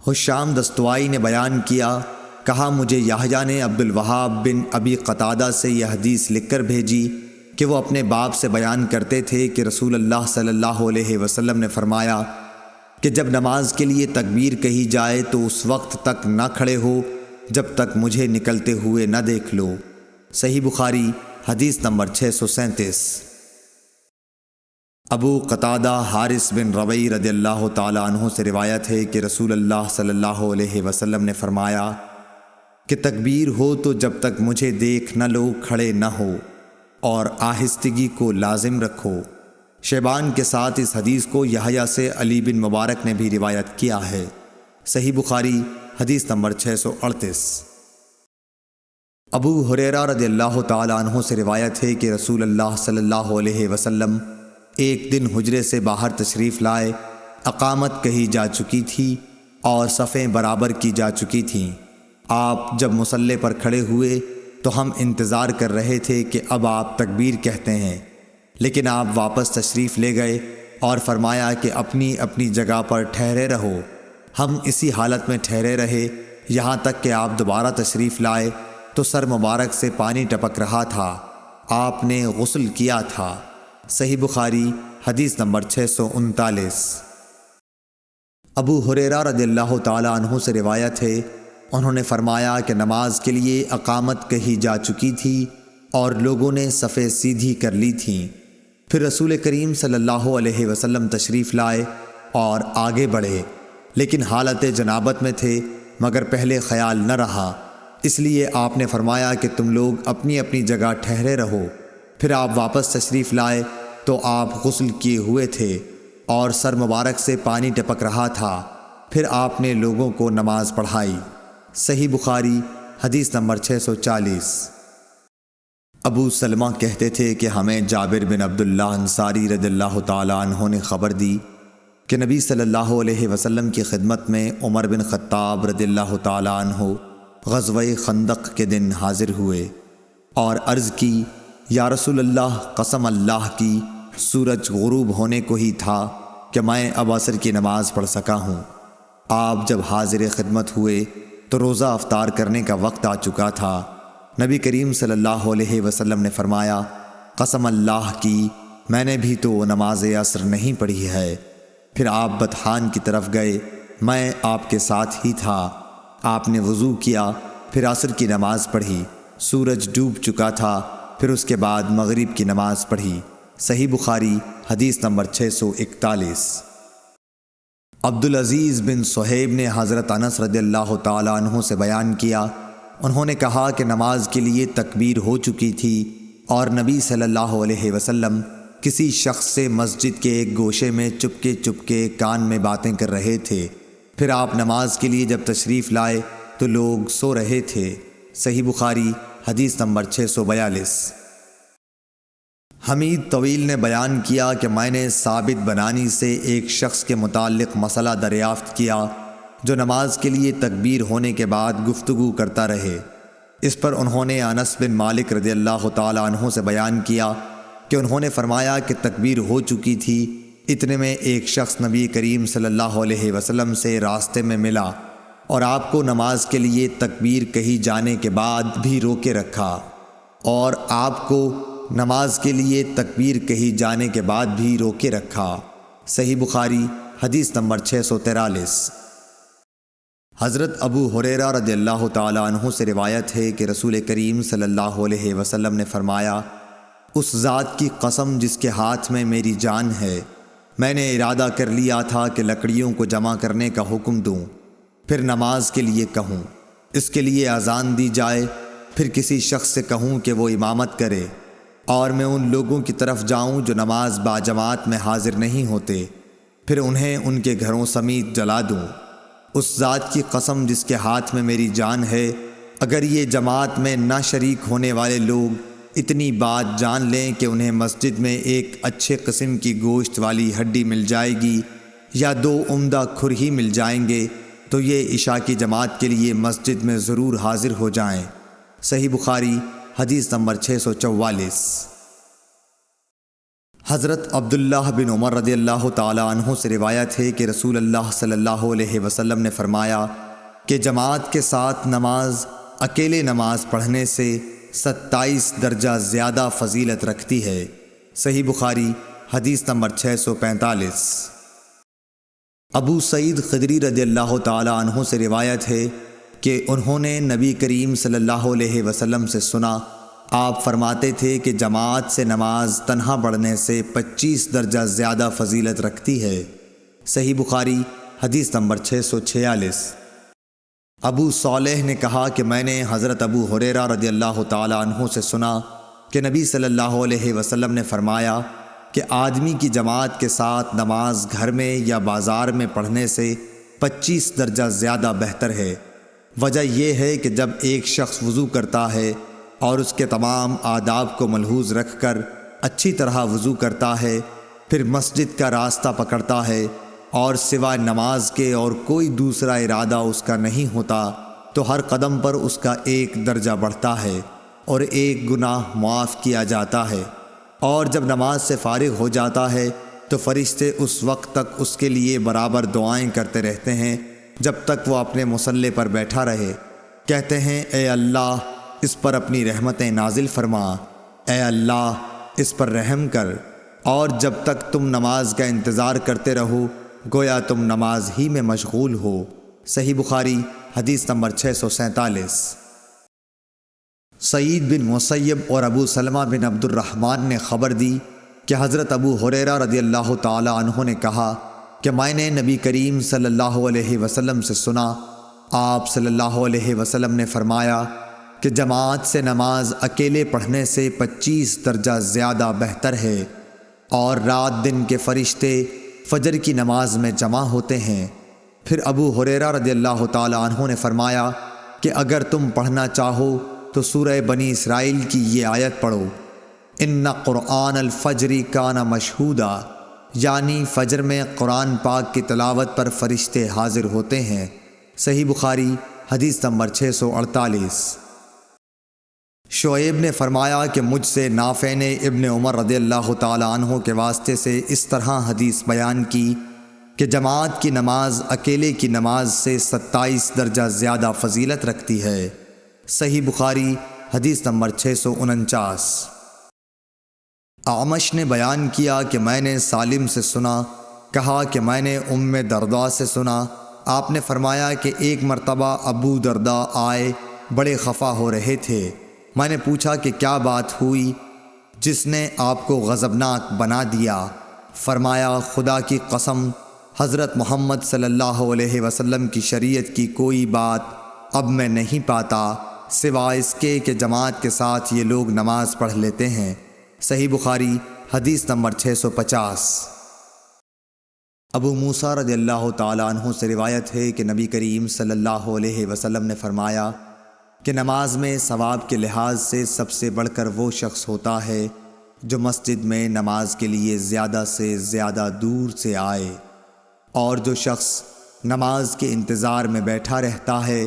حشام دستوائی نے بیان کیا، کہا مجھے یحییٰ نے عبد الوہاب بن ابی قتادہ سے یہ حدیث لکھ کر بھیجی کہ وہ اپنے باپ سے بیان کرتے تھے کہ رسول اللہ صلی اللہ علیہ وسلم نے فرمایا کہ جب نماز کے لیے تکبیر کہی جائے تو اس وقت تک نہ کھڑے ہو جب تک مجھے نکلتے ہوئے نہ دیکھ لو۔ صحیح بخاری حدیث نمبر 637۔ ابو قتادہ حارث بن ربیع رضی اللہ تعالیٰ عنہ سے روایت ہے کہ رسول اللہ صلی اللہ علیہ وسلم نے فرمایا کہ تکبیر ہو تو جب تک مجھے دیکھ نہ لو کھڑے نہ ہو اور آہستگی کو لازم رکھو۔ شیبان کے ساتھ اس حدیث کو یحییٰ سے علی بن مبارک نے بھی روایت کیا ہے۔ صحیح بخاری حدیث نمبر 638۔ ابو ہریرہ رضی اللہ تعالیٰ عنہ سے روایت ہے کہ رسول اللہ صلی اللہ علیہ وسلم ایک دن حجرے سے باہر تشریف لائے، اقامت کہی جا چکی تھی اور صفیں برابر کی جا چکی تھیں۔ آپ جب مصلی پر کھڑے ہوئے تو ہم انتظار کر رہے تھے کہ اب آپ تکبیر کہتے ہیں، لیکن آپ واپس تشریف لے گئے اور فرمایا کہ اپنی اپنی جگہ پر ٹھہرے رہو۔ ہم اسی حالت میں ٹھہرے رہے یہاں تک کہ آپ دوبارہ تشریف لائے تو سر مبارک سے پانی ٹپک رہا تھا، آپ نے غسل کیا تھا۔ صحیح بخاری حدیث نمبر 639۔ ابو ہریرہ رضی اللہ تعالیٰ عنہ سے روایت ہے، انہوں نے فرمایا کہ نماز کے لیے اقامت کہی جا چکی تھی اور لوگوں نے صفیں سیدھی کر لی تھیں۔ پھر رسول کریم صلی اللہ علیہ وسلم تشریف لائے اور آگے بڑھے، لیکن حالت جنابت میں تھے، مگر پہلے خیال نہ رہا، اس لیے آپ نے فرمایا کہ تم لوگ اپنی اپنی جگہ ٹھہرے رہو۔ پھر آپ واپس تشریف لائے تو آپ غسل کیے ہوئے تھے اور سر مبارک سے پانی ٹپک رہا تھا، پھر آپ نے لوگوں کو نماز پڑھائی۔ صحیح بخاری حدیث نمبر 640۔ ابو سلمہ کہتے تھے کہ ہمیں جابر بن عبداللہ انصاری رضی اللہ تعالیٰ عنہ نے خبر دی کہ نبی صلی اللہ علیہ وسلم کی خدمت میں عمر بن خطاب رضی اللہ تعالیٰ عنہ غزوہ خندق کے دن حاضر ہوئے اور عرض کی، یا رسول اللہ، قسم اللہ کی سورج غروب ہونے کو ہی تھا کہ میں اب عصر کی نماز پڑھ سکا ہوں۔ آپ جب حاضر خدمت ہوئے تو روزہ افطار کرنے کا وقت آ چکا تھا۔ نبی کریم صلی اللہ علیہ وسلم نے فرمایا، قسم اللہ کی میں نے بھی تو نماز عصر نہیں پڑھی ہے۔ پھر آپ بطحان کی طرف گئے، میں آپ کے ساتھ ہی تھا۔ آپ نے وضو کیا، پھر عصر کی نماز پڑھی، سورج ڈوب چکا تھا، پھر اس کے بعد مغرب کی نماز پڑھی۔ صحیح بخاری حدیث نمبر 641۔ عبدالعزیز بن صہیب نے حضرت انس رضی اللہ تعالیٰ عنہ سے بیان کیا، انہوں نے کہا کہ نماز کے لیے تکبیر ہو چکی تھی اور نبی صلی اللہ علیہ وسلم کسی شخص سے مسجد کے ایک گوشے میں چپکے کان میں باتیں کر رہے تھے۔ پھر آپ نماز کے لیے جب تشریف لائے تو لوگ سو رہے تھے۔ صحیح بخاری حدیث نمبر 642۔ حمید طویل نے بیان کیا کہ میں نے ثابت بنانی سے ایک شخص کے متعلق مسئلہ دریافت کیا جو نماز کے لیے تکبیر ہونے کے بعد گفتگو کرتا رہے۔ اس پر انہوں نے انس بن مالک رضی اللہ تعالی عنہ سے بیان کیا کہ انہوں نے فرمایا کہ تکبیر ہو چکی تھی، اتنے میں ایک شخص نبی کریم صلی اللہ علیہ وسلم سے راستے میں ملا اور آپ کو نماز کے لیے تکبیر کہی جانے کے بعد بھی روکے رکھا، اور آپ کو نماز کے لیے تکبیر کہی جانے کے بعد بھی روکے رکھا۔ صحیح بخاری حدیث نمبر 643۔ حضرت ابو ہریرہ رضی اللہ تعالی عنہ سے روایت ہے کہ رسول کریم صلی اللہ علیہ وسلم نے فرمایا، اس ذات کی قسم جس کے ہاتھ میں میری جان ہے، میں نے ارادہ کر لیا تھا کہ لکڑیوں کو جمع کرنے کا حکم دوں، پھر نماز کے لیے کہوں، اس کے لیے اذان دی جائے، پھر کسی شخص سے کہوں کہ وہ امامت کرے، اور میں ان لوگوں کی طرف جاؤں جو نماز باجماعت میں حاضر نہیں ہوتے، پھر انہیں ان کے گھروں سمیت جلا دوں۔ اس ذات کی قسم جس کے ہاتھ میں میری جان ہے، اگر یہ جماعت میں نہ شریک ہونے والے لوگ اتنی بات جان لیں کہ انہیں مسجد میں ایک اچھے قسم کی گوشت والی ہڈی مل جائے گی یا 2 عمدہ کھر ہی مل جائیں گے، تو یہ عشاء کی جماعت کے لیے مسجد میں ضرور حاضر ہو جائیں۔ صحیح بخاری حدیث نمبر 644۔ حضرت عبداللہ بن عمر رضی اللہ تعالی عنہ سے روایت ہے کہ رسول اللہ صلی اللہ علیہ وسلم نے فرمایا کہ جماعت کے ساتھ نماز اکیلے نماز پڑھنے سے 27 درجہ زیادہ فضیلت رکھتی ہے۔ صحیح بخاری حدیث نمبر 645۔ ابو سعید خدری رضی اللہ تعالی عنہ سے روایت ہے کہ انہوں نے نبی کریم صلی اللہ علیہ وسلم سے سنا، آپ فرماتے تھے کہ جماعت سے نماز تنہا پڑھنے سے 25 درجہ زیادہ فضیلت رکھتی ہے۔ صحیح بخاری حدیث نمبر 646۔ ابو صالح نے کہا کہ میں نے حضرت ابو ہریرہ رضی اللہ تعالی عنہ سے سنا کہ نبی صلی اللہ علیہ وسلم نے فرمایا کہ آدمی کی جماعت کے ساتھ نماز گھر میں یا بازار میں پڑھنے سے 25 درجہ زیادہ بہتر ہے۔ وجہ یہ ہے کہ جب ایک شخص وضو کرتا ہے اور اس کے تمام آداب کو ملحوظ رکھ کر اچھی طرح وضو کرتا ہے، پھر مسجد کا راستہ پکڑتا ہے اور سوائے نماز کے اور کوئی دوسرا ارادہ اس کا نہیں ہوتا، تو ہر قدم پر اس کا 1 درجہ بڑھتا ہے اور 1 گناہ معاف کیا جاتا ہے، اور جب نماز سے فارغ ہو جاتا ہے تو فرشتے اس وقت تک اس کے لیے برابر دعائیں کرتے رہتے ہیں جب تک وہ اپنے مصلی پر بیٹھا رہے، کہتے ہیں اے اللہ اس پر اپنی رحمتیں نازل فرما، اے اللہ اس پر رحم کر، اور جب تک تم نماز کا انتظار کرتے رہو گویا تم نماز ہی میں مشغول ہو۔ صحیح بخاری حدیث نمبر 647۔ سعید بن مسیب اور ابو سلمہ بن عبد الرحمن نے خبر دی کہ حضرت ابو ہریرہ رضی اللہ تعالی عنہ نے کہا کہ میں نے نبی کریم صلی اللہ علیہ وسلم سے سنا، آپ صلی اللہ علیہ وسلم نے فرمایا کہ جماعت سے نماز اکیلے پڑھنے سے 25 درجہ زیادہ بہتر ہے، اور رات دن کے فرشتے فجر کی نماز میں جمع ہوتے ہیں۔ پھر ابو ہریرہ رضی اللہ تعالی عنہ نے فرمایا کہ اگر تم پڑھنا چاہو تو سورہ بنی اسرائیل کی یہ آیت پڑھو، ان قرآن الفجر کان مشہودا، یعنی فجر میں قرآن پاک کی تلاوت پر فرشتے حاضر ہوتے ہیں۔ صحیح بخاری حدیث نمبر 648۔ شعیب نے فرمایا کہ مجھ سے نافع نے ابن عمر رضی اللہ تعالی عنہ کے واسطے سے اس طرح حدیث بیان کی کہ جماعت کی نماز اکیلے کی نماز سے 27 درجہ زیادہ فضیلت رکھتی ہے۔ صحیح بخاری حدیث نمبر 649۔ اعمش نے بیان کیا کہ میں نے سالم سے سنا، کہا کہ میں نے ام درداء سے سنا، آپ نے فرمایا کہ ایک مرتبہ ابو درداء آئے، بڑے خفا ہو رہے تھے۔ میں نے پوچھا کہ کیا بات ہوئی جس نے آپ کو غضبناک بنا دیا؟ فرمایا خدا کی قسم حضرت محمد صلی اللہ علیہ وسلم کی شریعت کی کوئی بات اب میں نہیں پاتا سوائے اس کے کہ جماعت کے ساتھ یہ لوگ نماز پڑھ لیتے ہیں۔ صحیح بخاری حدیث نمبر 650۔ ابو موسیٰ رضی اللہ تعالیٰ عنہ سے روایت ہے کہ نبی کریم صلی اللہ علیہ وسلم نے فرمایا کہ نماز میں ثواب کے لحاظ سے سب سے بڑھ کر وہ شخص ہوتا ہے جو مسجد میں نماز کے لیے زیادہ سے زیادہ دور سے آئے، اور جو شخص نماز کے انتظار میں بیٹھا رہتا ہے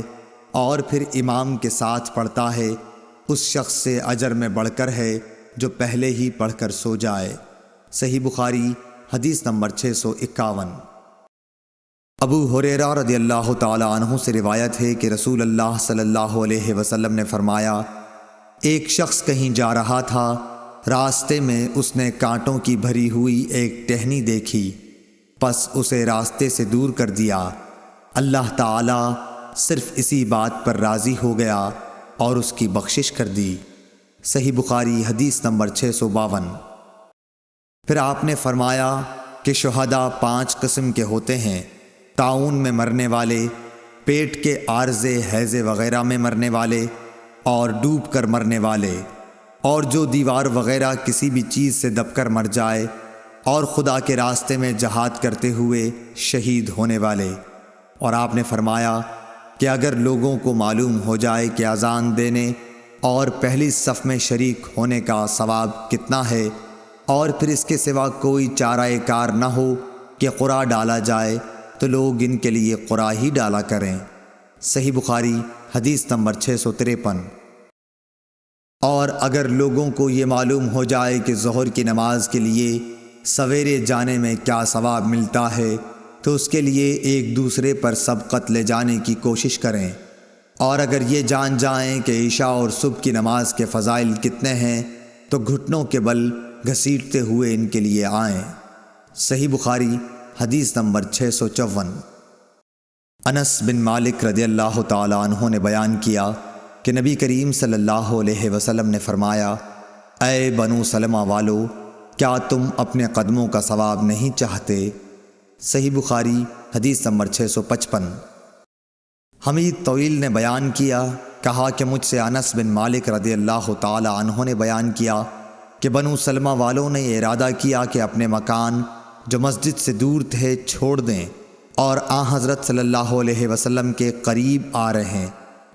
اور پھر امام کے ساتھ پڑھتا ہے، اس شخص سے اجر میں بڑھ کر ہے جو پہلے ہی پڑھ کر سو جائے۔ صحیح بخاری حدیث نمبر 651۔ ابو ہریرہ رضی اللہ تعالی عنہ سے روایت ہے کہ رسول اللہ صلی اللہ علیہ وسلم نے فرمایا، ایک شخص کہیں جا رہا تھا، راستے میں اس نے کانٹوں کی بھری ہوئی ایک ٹہنی دیکھی، پس اسے راستے سے دور کر دیا۔ اللہ تعالی صرف اسی بات پر راضی ہو گیا اور اس کی بخشش کر دی۔ صحیح بخاری حدیث نمبر 652۔ پھر آپ نے فرمایا کہ شہداء 5 قسم کے ہوتے ہیں: طاعون میں مرنے والے، پیٹ کے عارضے ہیضے وغیرہ میں مرنے والے، اور ڈوب کر مرنے والے، اور جو دیوار وغیرہ کسی بھی چیز سے دب کر مر جائے، اور خدا کے راستے میں جہاد کرتے ہوئے شہید ہونے والے۔ اور آپ نے فرمایا کہ اگر لوگوں کو معلوم ہو جائے کہ اذان دینے اور پہلی صف میں شریک ہونے کا ثواب کتنا ہے، اور پھر اس کے سوا کوئی چارہ کار نہ ہو کہ قرآ ڈالا جائے، تو لوگ ان کے لیے قرآ ہی ڈالا کریں۔ صحیح بخاری حدیث نمبر 653۔ اور اگر لوگوں کو یہ معلوم ہو جائے کہ ظہر کی نماز کے لیے سویرے جانے میں کیا ثواب ملتا ہے، تو اس کے لیے ایک دوسرے پر سبقت لے جانے کی کوشش کریں، اور اگر یہ جان جائیں کہ عشاء اور صبح کی نماز کے فضائل کتنے ہیں، تو گھٹنوں کے بل گھسیٹتے ہوئے ان کے لیے آئیں۔ صحیح بخاری حدیث نمبر 654۔ انس بن مالک رضی اللہ تعالی عنہ نے بیان کیا کہ نبی کریم صلی اللہ علیہ وسلم نے فرمایا، اے بنو سلمہ والو، کیا تم اپنے قدموں کا ثواب نہیں چاہتے؟ صحیح بخاری حدیث نمبر 655۔ حمید طویل نے بیان کیا، کہا کہ مجھ سے انس بن مالک رضی اللہ تعالی عنہ نے بیان کیا کہ بنو سلمہ والوں نے ارادہ کیا کہ اپنے مکان جو مسجد سے دور تھے چھوڑ دیں اور حضرت صلی اللہ علیہ وسلم کے قریب آ رہے ہیں،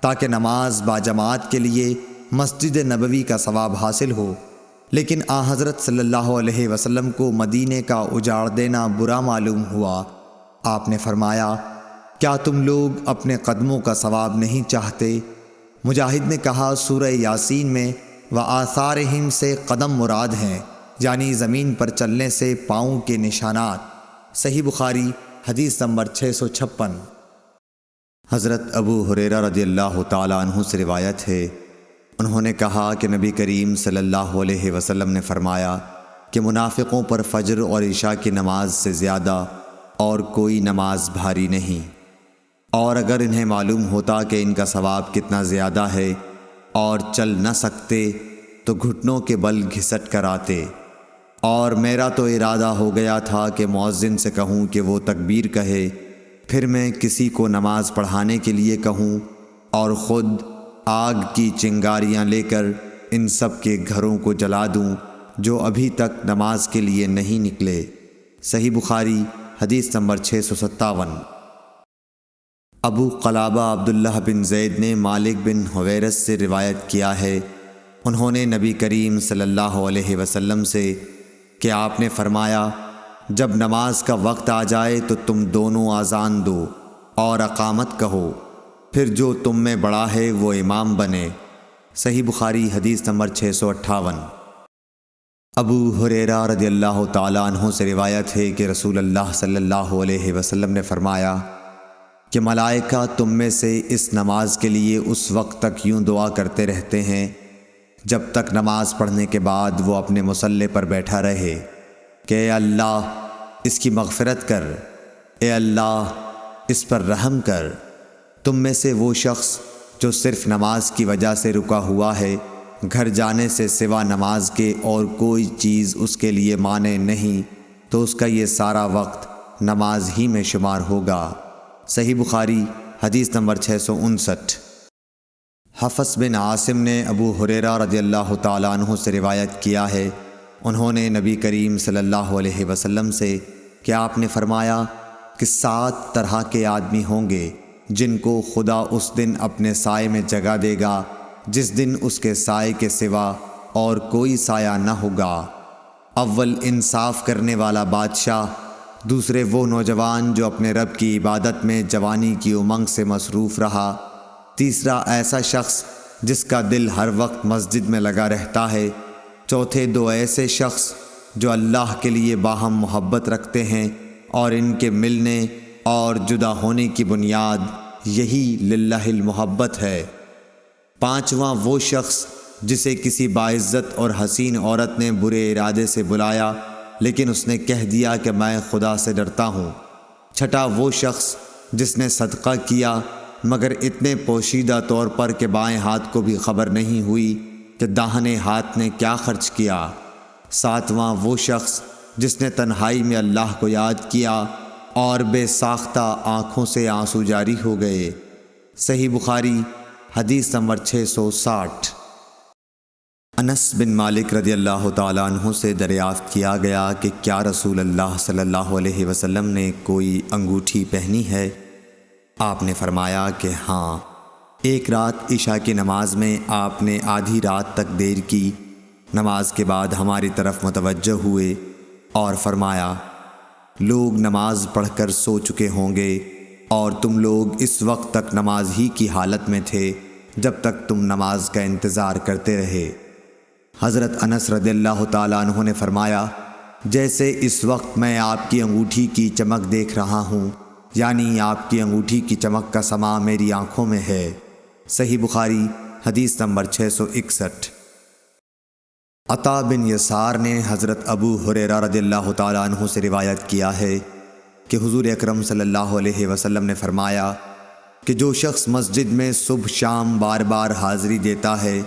تاکہ نماز باجماعت کے لیے مسجد نبوی کا ثواب حاصل ہو۔ لیکن حضرت صلی اللہ علیہ وسلم کو مدینے کا اجاڑ دینا برا معلوم ہوا۔ آپ نے فرمایا، کیا تم لوگ اپنے قدموں کا ثواب نہیں چاہتے؟ مجاہد نے کہا، سورہ یاسین میں وآثارہم سے قدم مراد ہیں، یعنی زمین پر چلنے سے پاؤں کے نشانات۔ صحیح بخاری حدیث نمبر 656۔ حضرت ابو ہریرہ رضی اللہ تعالی عنہ سے روایت ہے، انہوں نے کہا کہ نبی کریم صلی اللہ علیہ وسلم نے فرمایا کہ منافقوں پر فجر اور عشاء کی نماز سے زیادہ اور کوئی نماز بھاری نہیں، اور اگر انہیں معلوم ہوتا کہ ان کا ثواب کتنا زیادہ ہے اور چل نہ سکتے تو گھٹنوں کے بل گھسٹ کر آتے۔ اور میرا تو ارادہ ہو گیا تھا کہ مؤذن سے کہوں کہ وہ تکبیر کہے، پھر میں کسی کو نماز پڑھانے کے لیے کہوں اور خود آگ کی چنگاریاں لے کر ان سب کے گھروں کو جلا دوں جو ابھی تک نماز کے لیے نہیں نکلے۔ صحیح بخاری حدیث نمبر 657۔ ابو قلابہ عبداللہ بن زید نے مالک بن حویرث سے روایت کیا ہے، انہوں نے نبی کریم صلی اللہ علیہ وسلم سے کہ آپ نے فرمایا، جب نماز کا وقت آ جائے تو تم دونوں اذان دو اور اقامت کہو، پھر جو تم میں بڑا ہے وہ امام بنے۔ صحیح بخاری حدیث نمبر 658۔ ابو ہریرہ رضی اللہ تعالی عنہ سے روایت ہے کہ رسول اللہ صلی اللہ علیہ وسلم نے فرمایا کہ ملائکہ تم میں سے اس نماز کے لیے اس وقت تک یوں دعا کرتے رہتے ہیں جب تک نماز پڑھنے کے بعد وہ اپنے مصلی پر بیٹھا رہے کہ اے اللہ اس کی مغفرت کر، اے اللہ اس پر رحم کر۔ تم میں سے وہ شخص جو صرف نماز کی وجہ سے رکا ہوا ہے، گھر جانے سے سوا نماز کے اور کوئی چیز اس کے لیے مانع نہیں، تو اس کا یہ سارا وقت نماز ہی میں شمار ہوگا۔ صحیح بخاری حدیث نمبر 659۔ حفص بن عاصم نے ابو ہریرہ رضی اللہ تعالی عنہ سے روایت کیا ہے، انہوں نے نبی کریم صلی اللہ علیہ وسلم سے کہ آپ نے فرمایا کہ 7 طرح کے آدمی ہوں گے جن کو خدا اس دن اپنے سائے میں جگہ دے گا جس دن اس کے سائے کے سوا اور کوئی سایہ نہ ہوگا۔ اول انصاف کرنے والا بادشاہ، دوسرے وہ نوجوان جو اپنے رب کی عبادت میں جوانی کی امنگ سے مصروف رہا، تیسرا ایسا شخص جس کا دل ہر وقت مسجد میں لگا رہتا ہے، چوتھے دو ایسے شخص جو اللہ کے لیے باہم محبت رکھتے ہیں اور ان کے ملنے اور جدا ہونے کی بنیاد یہی للہ المحبت ہے، پانچواں وہ شخص جسے کسی باعزت اور حسین عورت نے برے ارادے سے بلایا لیکن اس نے کہہ دیا کہ میں خدا سے ڈرتا ہوں، چھٹا وہ شخص جس نے صدقہ کیا مگر اتنے پوشیدہ طور پر کہ بائیں ہاتھ کو بھی خبر نہیں ہوئی کہ داہنے ہاتھ نے کیا خرچ کیا، ساتواں وہ شخص جس نے تنہائی میں اللہ کو یاد کیا اور بے ساختہ آنکھوں سے آنسو جاری ہو گئے۔ صحیح بخاری حدیث نمبر 660۔ انس بن مالک رضی اللہ تعالیٰ عنہ سے دریافت کیا گیا کہ کیا رسول اللہ صلی اللہ علیہ وسلم نے کوئی انگوٹھی پہنی ہے؟ آپ نے فرمایا کہ ہاں، ایک رات عشاء کی نماز میں آپ نے آدھی رات تک دیر کی، نماز کے بعد ہماری طرف متوجہ ہوئے اور فرمایا، لوگ نماز پڑھ کر سو چکے ہوں گے اور تم لوگ اس وقت تک نماز ہی کی حالت میں تھے جب تک تم نماز کا انتظار کرتے رہے۔ حضرت انس رضی اللہ تعالیٰ عنہ نے فرمایا، جیسے اس وقت میں آپ کی انگوٹھی کی چمک دیکھ رہا ہوں، یعنی آپ کی انگوٹھی کی چمک کا سما میری آنکھوں میں ہے۔ صحیح بخاری حدیث نمبر 661۔ عطا بن یسار نے حضرت ابو ہریرہ رضی اللہ تعالیٰ عنہ سے روایت کیا ہے کہ حضور اکرم صلی اللہ علیہ وسلم نے فرمایا کہ جو شخص مسجد میں صبح شام بار بار حاضری دیتا ہے،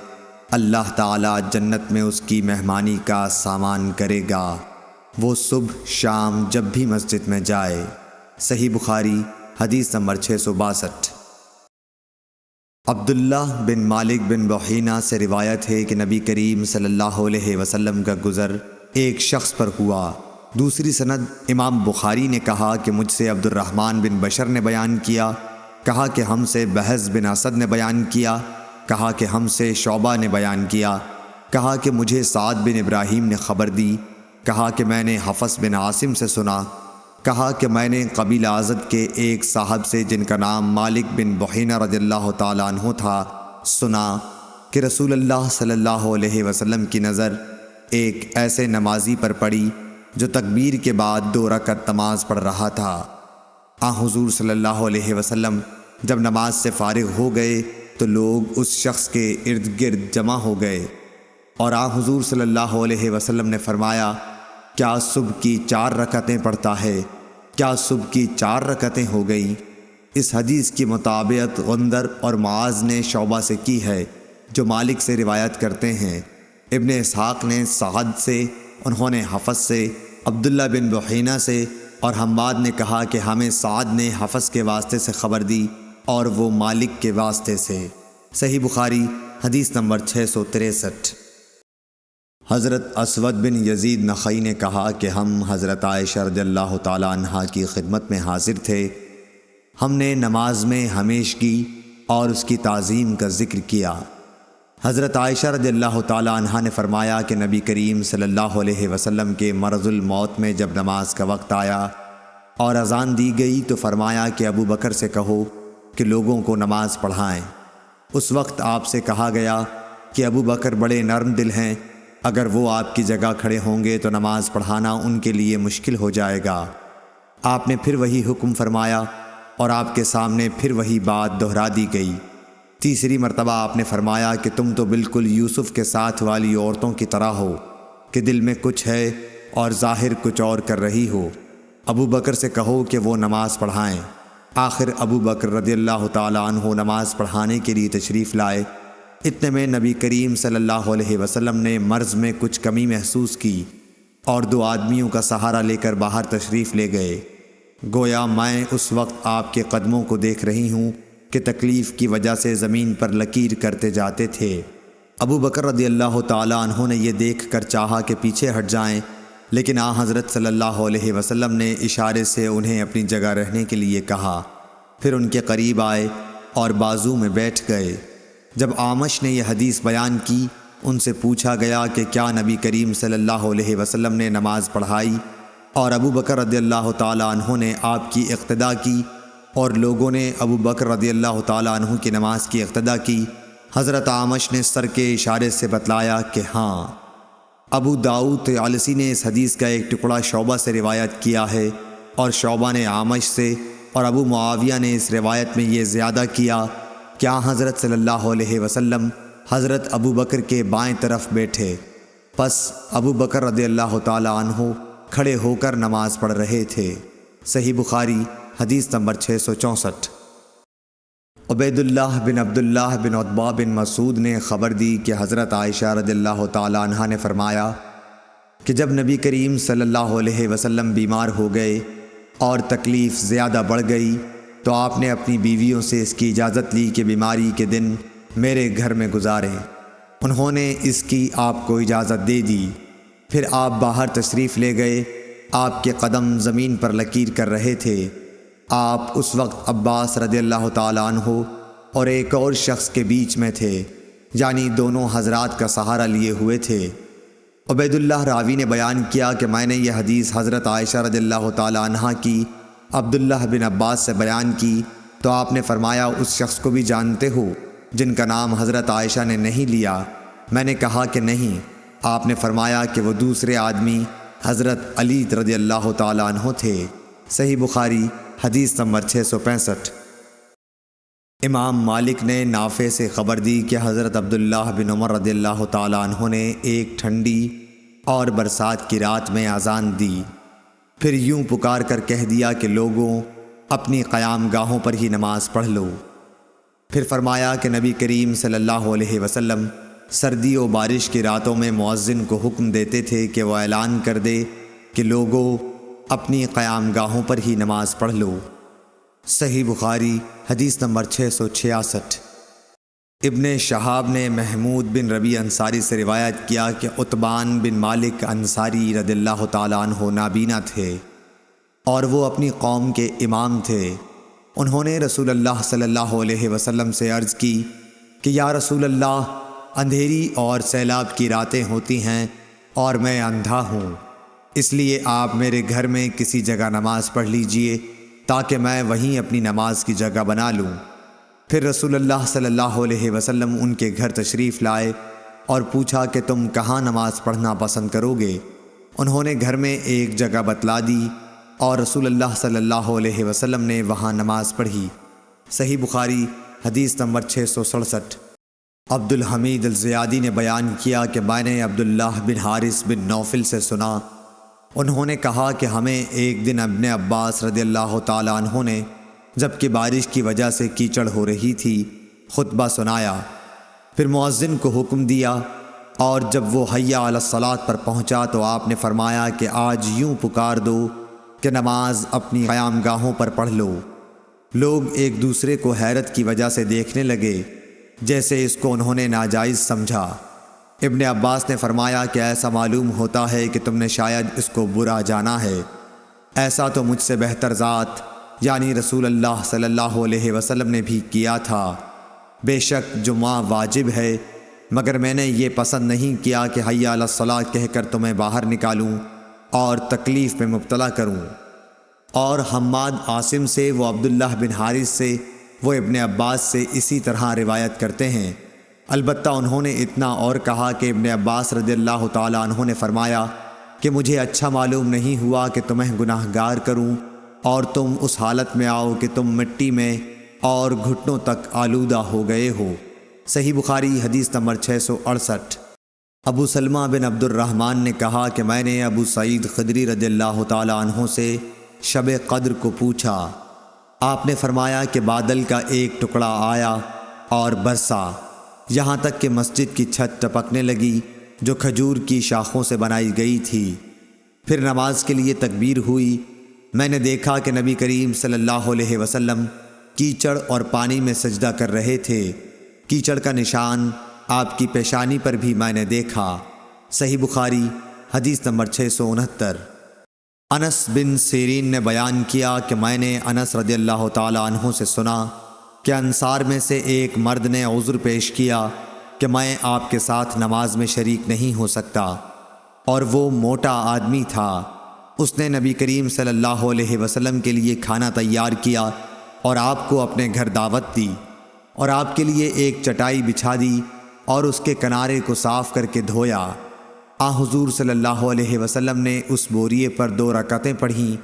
اللہ تعالیٰ جنت میں اس کی مہمانی کا سامان کرے گا، وہ صبح شام جب بھی مسجد میں جائے۔ صحیح بخاری حدیث نمبر 662۔ عبداللہ بن مالک بن بحینہ سے روایت ہے کہ نبی کریم صلی اللہ علیہ وسلم کا گزر ایک شخص پر ہوا۔ دوسری سند امام بخاری نے کہا کہ مجھ سے عبد الرحمن بن بشر نے بیان کیا، کہا کہ ہم سے بہز بن اسد نے بیان کیا، کہا کہ ہم سے شعبہ نے بیان کیا، کہا کہ مجھے سعد بن ابراہیم نے خبر دی، کہا کہ میں نے حفص بن عاصم سے سنا، کہا کہ میں نے قبیلہ ازد کے ایک صاحب سے جن کا نام مالک بن بحینہ رضی اللہ تعالیٰ عنہ تھا سنا کہ رسول اللہ صلی اللہ علیہ وسلم کی نظر ایک ایسے نمازی پر پڑی جو تکبیر کے بعد 2 رکعت نماز پڑھ رہا تھا۔ حضور صلی اللہ علیہ وسلم جب نماز سے فارغ ہو گئے تو لوگ اس شخص کے ارد گرد جمع ہو گئے اور حضور صلی اللہ علیہ وسلم نے فرمایا، کیا صبح کی 4 رکعتیں پڑھتا ہے؟ کیا صبح کی 4 رکعتیں ہو گئیں؟ اس حدیث کی مطابقت غندر اور معاذ نے شعبہ سے کی ہے جو مالک سے روایت کرتے ہیں۔ ابن اسحاق نے سعد سے، انہوں نے حفص سے، عبداللہ بن بحینہ سے اور حماد نے کہا کہ ہمیں سعد نے حفص کے واسطے سے خبر دی اور وہ مالک کے واسطے سے۔ صحیح بخاری حدیث نمبر 663۔ حضرت اسود بن یزید نخعی نے کہا کہ ہم حضرت عائشہ رضی اللہ تعالیٰ عنہا کی خدمت میں حاضر تھے، ہم نے نماز میں ہمیشگی اور اس کی تعظیم کا ذکر کیا۔ حضرت عائشہ رضی اللہ تعالیٰ عنہا نے فرمایا کہ نبی کریم صلی اللہ علیہ وسلم کے مرض الموت میں جب نماز کا وقت آیا اور اذان دی گئی تو فرمایا کہ ابو بکر سے کہو کہ لوگوں کو نماز پڑھائیں۔ اس وقت آپ سے کہا گیا کہ ابو بکر بڑے نرم دل ہیں، اگر وہ آپ کی جگہ کھڑے ہوں گے تو نماز پڑھانا ان کے لیے مشکل ہو جائے گا۔ آپ نے پھر وہی حکم فرمایا اور آپ کے سامنے پھر وہی بات دہرا دی گئی۔ تیسری مرتبہ آپ نے فرمایا کہ تم تو بالکل یوسف کے ساتھ والی عورتوں کی طرح ہو کہ دل میں کچھ ہے اور ظاہر کچھ اور کر رہی ہو، ابو بکر سے کہو کہ وہ نماز پڑھائیں۔ آخر ابو بکر رضی اللہ تعالیٰ عنہ نماز پڑھانے کے لیے تشریف لائے۔ اتنے میں نبی کریم صلی اللہ علیہ وسلم نے مرض میں کچھ کمی محسوس کی اور 2 آدمیوں کا سہارا لے کر باہر تشریف لے گئے۔ گویا میں اس وقت آپ کے قدموں کو دیکھ رہی ہوں کہ تکلیف کی وجہ سے زمین پر لکیر کرتے جاتے تھے۔ ابو بکر رضی اللہ تعالیٰ عنہ نے یہ دیکھ کر چاہا کہ پیچھے ہٹ جائیں، لیکن حضرت صلی اللہ علیہ وسلم نے اشارے سے انہیں اپنی جگہ رہنے کے لیے کہا، پھر ان کے قریب آئے اور بازو میں بیٹھ گئے۔ جب اعمش نے یہ حدیث بیان کی ان سے پوچھا گیا کہ کیا نبی کریم صلی اللہ علیہ وسلم نے نماز پڑھائی، اور ابو بکر رضی اللہ تعالیٰ عنہ نے آپ کی اقتدا کی اور لوگوں نے ابو بکر رضی اللہ تعالیٰ عنہ کی نماز کی اقتدا کی۔ حضرت اعمش نے سر کے اشارے سے بتلایا کہ ہاں۔ ابو داؤد طیالسی نے اس حدیث کا ایک ٹکڑا شعبہ سے روایت کیا ہے، اور شعبہ نے اعمش سے، اور ابو معاویہ نے اس روایت میں یہ زیادہ کیا کہ حضرت صلی اللہ علیہ وسلم حضرت ابو بکر کے بائیں طرف بیٹھے، پس ابو بکر رضی اللہ تعالیٰ عنہ کھڑے ہو کر نماز پڑھ رہے تھے۔ صحیح بخاری حدیث نمبر 664۔ عبید اللہ بن عبداللہ بن عتبہ بن مسعود نے خبر دی کہ حضرت عائشہ رضی اللہ تعالیٰ عنہا نے فرمایا کہ جب نبی کریم صلی اللہ علیہ وسلم بیمار ہو گئے اور تکلیف زیادہ بڑھ گئی تو آپ نے اپنی بیویوں سے اس کی اجازت لی کہ بیماری کے دن میرے گھر میں گزاریں۔ انہوں نے اس کی آپ کو اجازت دے دی۔ پھر آپ باہر تشریف لے گئے۔ آپ کے قدم زمین پر لکیر کر رہے تھے۔ آپ اس وقت عباس رضی اللہ تعالیٰ عنہ اور ایک اور شخص کے بیچ میں تھے، یعنی دونوں حضرات کا سہارا لیے ہوئے تھے۔ عبید اللہ راوی نے بیان کیا کہ میں نے یہ حدیث حضرت عائشہ رضی اللہ تعالیٰ عنہا کی عبداللہ بن عباس سے بیان کی تو آپ نے فرمایا اس شخص کو بھی جانتے ہو جن کا نام حضرت عائشہ نے نہیں لیا؟ میں نے کہا کہ نہیں۔ آپ نے فرمایا کہ وہ دوسرے آدمی حضرت علی رضی اللہ تعالیٰ عنہ تھے۔ صحیح بخاری حدیث نمبر 665۔ امام مالک نے نافع سے خبر دی کہ حضرت عبداللہ بن عمر رضی اللہ تعالیٰ عنہ نے ایک ٹھنڈی اور برسات کی رات میں اذان دی، پھر یوں پکار کر کہہ دیا کہ لوگوں اپنی قیام گاہوں پر ہی نماز پڑھ لو۔ پھر فرمایا کہ نبی کریم صلی اللہ علیہ وسلم سردی و بارش کی راتوں میں مؤذن کو حکم دیتے تھے کہ وہ اعلان کر دے کہ لوگوں اپنی قیام گاہوں پر ہی نماز پڑھ لو۔ صحیح بخاری حدیث نمبر 666۔ ابن شہاب نے محمود بن ربیع انصاری سے روایت کیا کہ عتبان بن مالک انصاری رضی اللہ تعالیٰ عنہ نابینا تھے اور وہ اپنی قوم کے امام تھے۔ انہوں نے رسول اللہ صلی اللہ علیہ وسلم سے عرض کی کہ یا رسول اللہ، اندھیری اور سیلاب کی راتیں ہوتی ہیں اور میں اندھا ہوں، اس لیے آپ میرے گھر میں کسی جگہ نماز پڑھ لیجئے تاکہ میں وہیں اپنی نماز کی جگہ بنا لوں۔ پھر رسول اللہ صلی اللہ علیہ وسلم ان کے گھر تشریف لائے اور پوچھا کہ تم کہاں نماز پڑھنا پسند کرو گے؟ انہوں نے گھر میں ایک جگہ بتلا دی اور رسول اللہ صلی اللہ علیہ وسلم نے وہاں نماز پڑھی۔ صحیح بخاری حدیث نمبر 667۔ عبد الحمید الزیادی نے بیان کیا کہ میں نے عبداللہ بن حارث بن نوفل سے سنا، انہوں نے کہا کہ ہمیں ایک دن ابن عباس رضی اللہ تعالیٰ عنہ نے جب کہ بارش کی وجہ سے کیچڑ ہو رہی تھی خطبہ سنایا، پھر مؤذن کو حکم دیا، اور جب وہ حی علی الصلاۃ پر پہنچا تو آپ نے فرمایا کہ آج یوں پکار دو کہ نماز اپنی قیام گاہوں پر پڑھ لو۔ لوگ ایک دوسرے کو حیرت کی وجہ سے دیکھنے لگے جیسے اس کو انہوں نے ناجائز سمجھا۔ ابن عباس نے فرمایا کہ ایسا معلوم ہوتا ہے کہ تم نے شاید اس کو برا جانا ہے، ایسا تو مجھ سے بہتر ذات یعنی رسول اللہ صلی اللہ علیہ وسلم نے بھی کیا تھا۔ بے شک جمعہ واجب ہے، مگر میں نے یہ پسند نہیں کیا کہ حی علی الصلاۃ کہہ کر تمہیں باہر نکالوں اور تکلیف میں مبتلا کروں۔ اور حماد عاصم سے، وہ عبداللہ بن حارث سے، وہ ابن عباس سے اسی طرح روایت کرتے ہیں۔ البتہ انہوں نے اتنا اور کہا کہ ابن عباس رضی اللہ تعالیٰ عنہ نے فرمایا کہ مجھے اچھا معلوم نہیں ہوا کہ تمہیں گناہ گار کروں اور تم اس حالت میں آؤ کہ تم مٹی میں اور گھٹنوں تک آلودہ ہو گئے ہو۔ صحیح بخاری حدیث نمبر 668۔ ابو سلمہ بن عبد الرحمن نے کہا کہ میں نے ابو سعید خدری رضی اللہ تعالیٰ عنہ سے شب قدر کو پوچھا، آپ نے فرمایا کہ بادل کا ایک ٹکڑا آیا اور برسا یہاں تک کہ مسجد کی چھت ٹپکنے لگی جو کھجور کی شاخوں سے بنائی گئی تھی۔ پھر نماز کے لیے تکبیر ہوئی۔ میں نے دیکھا کہ نبی کریم صلی اللہ علیہ وسلم کیچڑ اور پانی میں سجدہ کر رہے تھے، کیچڑ کا نشان آپ کی پیشانی پر بھی میں نے دیکھا۔ صحیح بخاری حدیث نمبر 669۔ انس بن سیرین نے بیان کیا کہ میں نے انس رضی اللہ تعالیٰ عنہ سے سنا کہ انصار میں سے ایک مرد نے عذر پیش کیا کہ میں آپ کے ساتھ نماز میں شریک نہیں ہو سکتا، اور وہ موٹا آدمی تھا۔ اس نے نبی کریم صلی اللہ علیہ وسلم کے لیے کھانا تیار کیا اور آپ کو اپنے گھر دعوت دی، اور آپ کے لیے ایک چٹائی بچھا دی اور اس کے کنارے کو صاف کر کے دھویا۔ حضور صلی اللہ علیہ وسلم نے اس بوریے پر 2 رکعتیں پڑھیں۔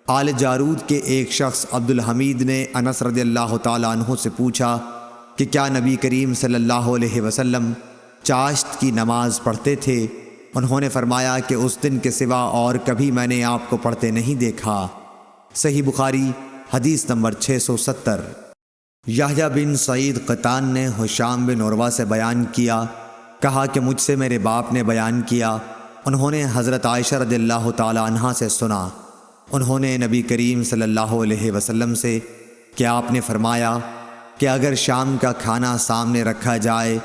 آل جارود کے ایک شخص عبد الحمید نے انس رضی اللہ تعالیٰ عنہ سے پوچھا کہ کیا نبی کریم صلی اللہ علیہ وسلم چاشت کی نماز پڑھتے تھے؟ انہوں نے فرمایا کہ اس دن کے سوا اور کبھی میں نے آپ کو پڑھتے نہیں دیکھا۔ صحیح بخاری حدیث نمبر 670۔ یحییٰ بن سعید قطان نے ہشام بن عروہ سے بیان کیا، کہا کہ مجھ سے میرے باپ نے بیان کیا، انہوں نے حضرت عائشہ رضی اللہ تعالی عنہا سے سنا، انہوں نے نبی کریم صلی اللہ علیہ وسلم سے کہ آپ نے فرمایا کہ اگر شام کا کھانا سامنے رکھا جائے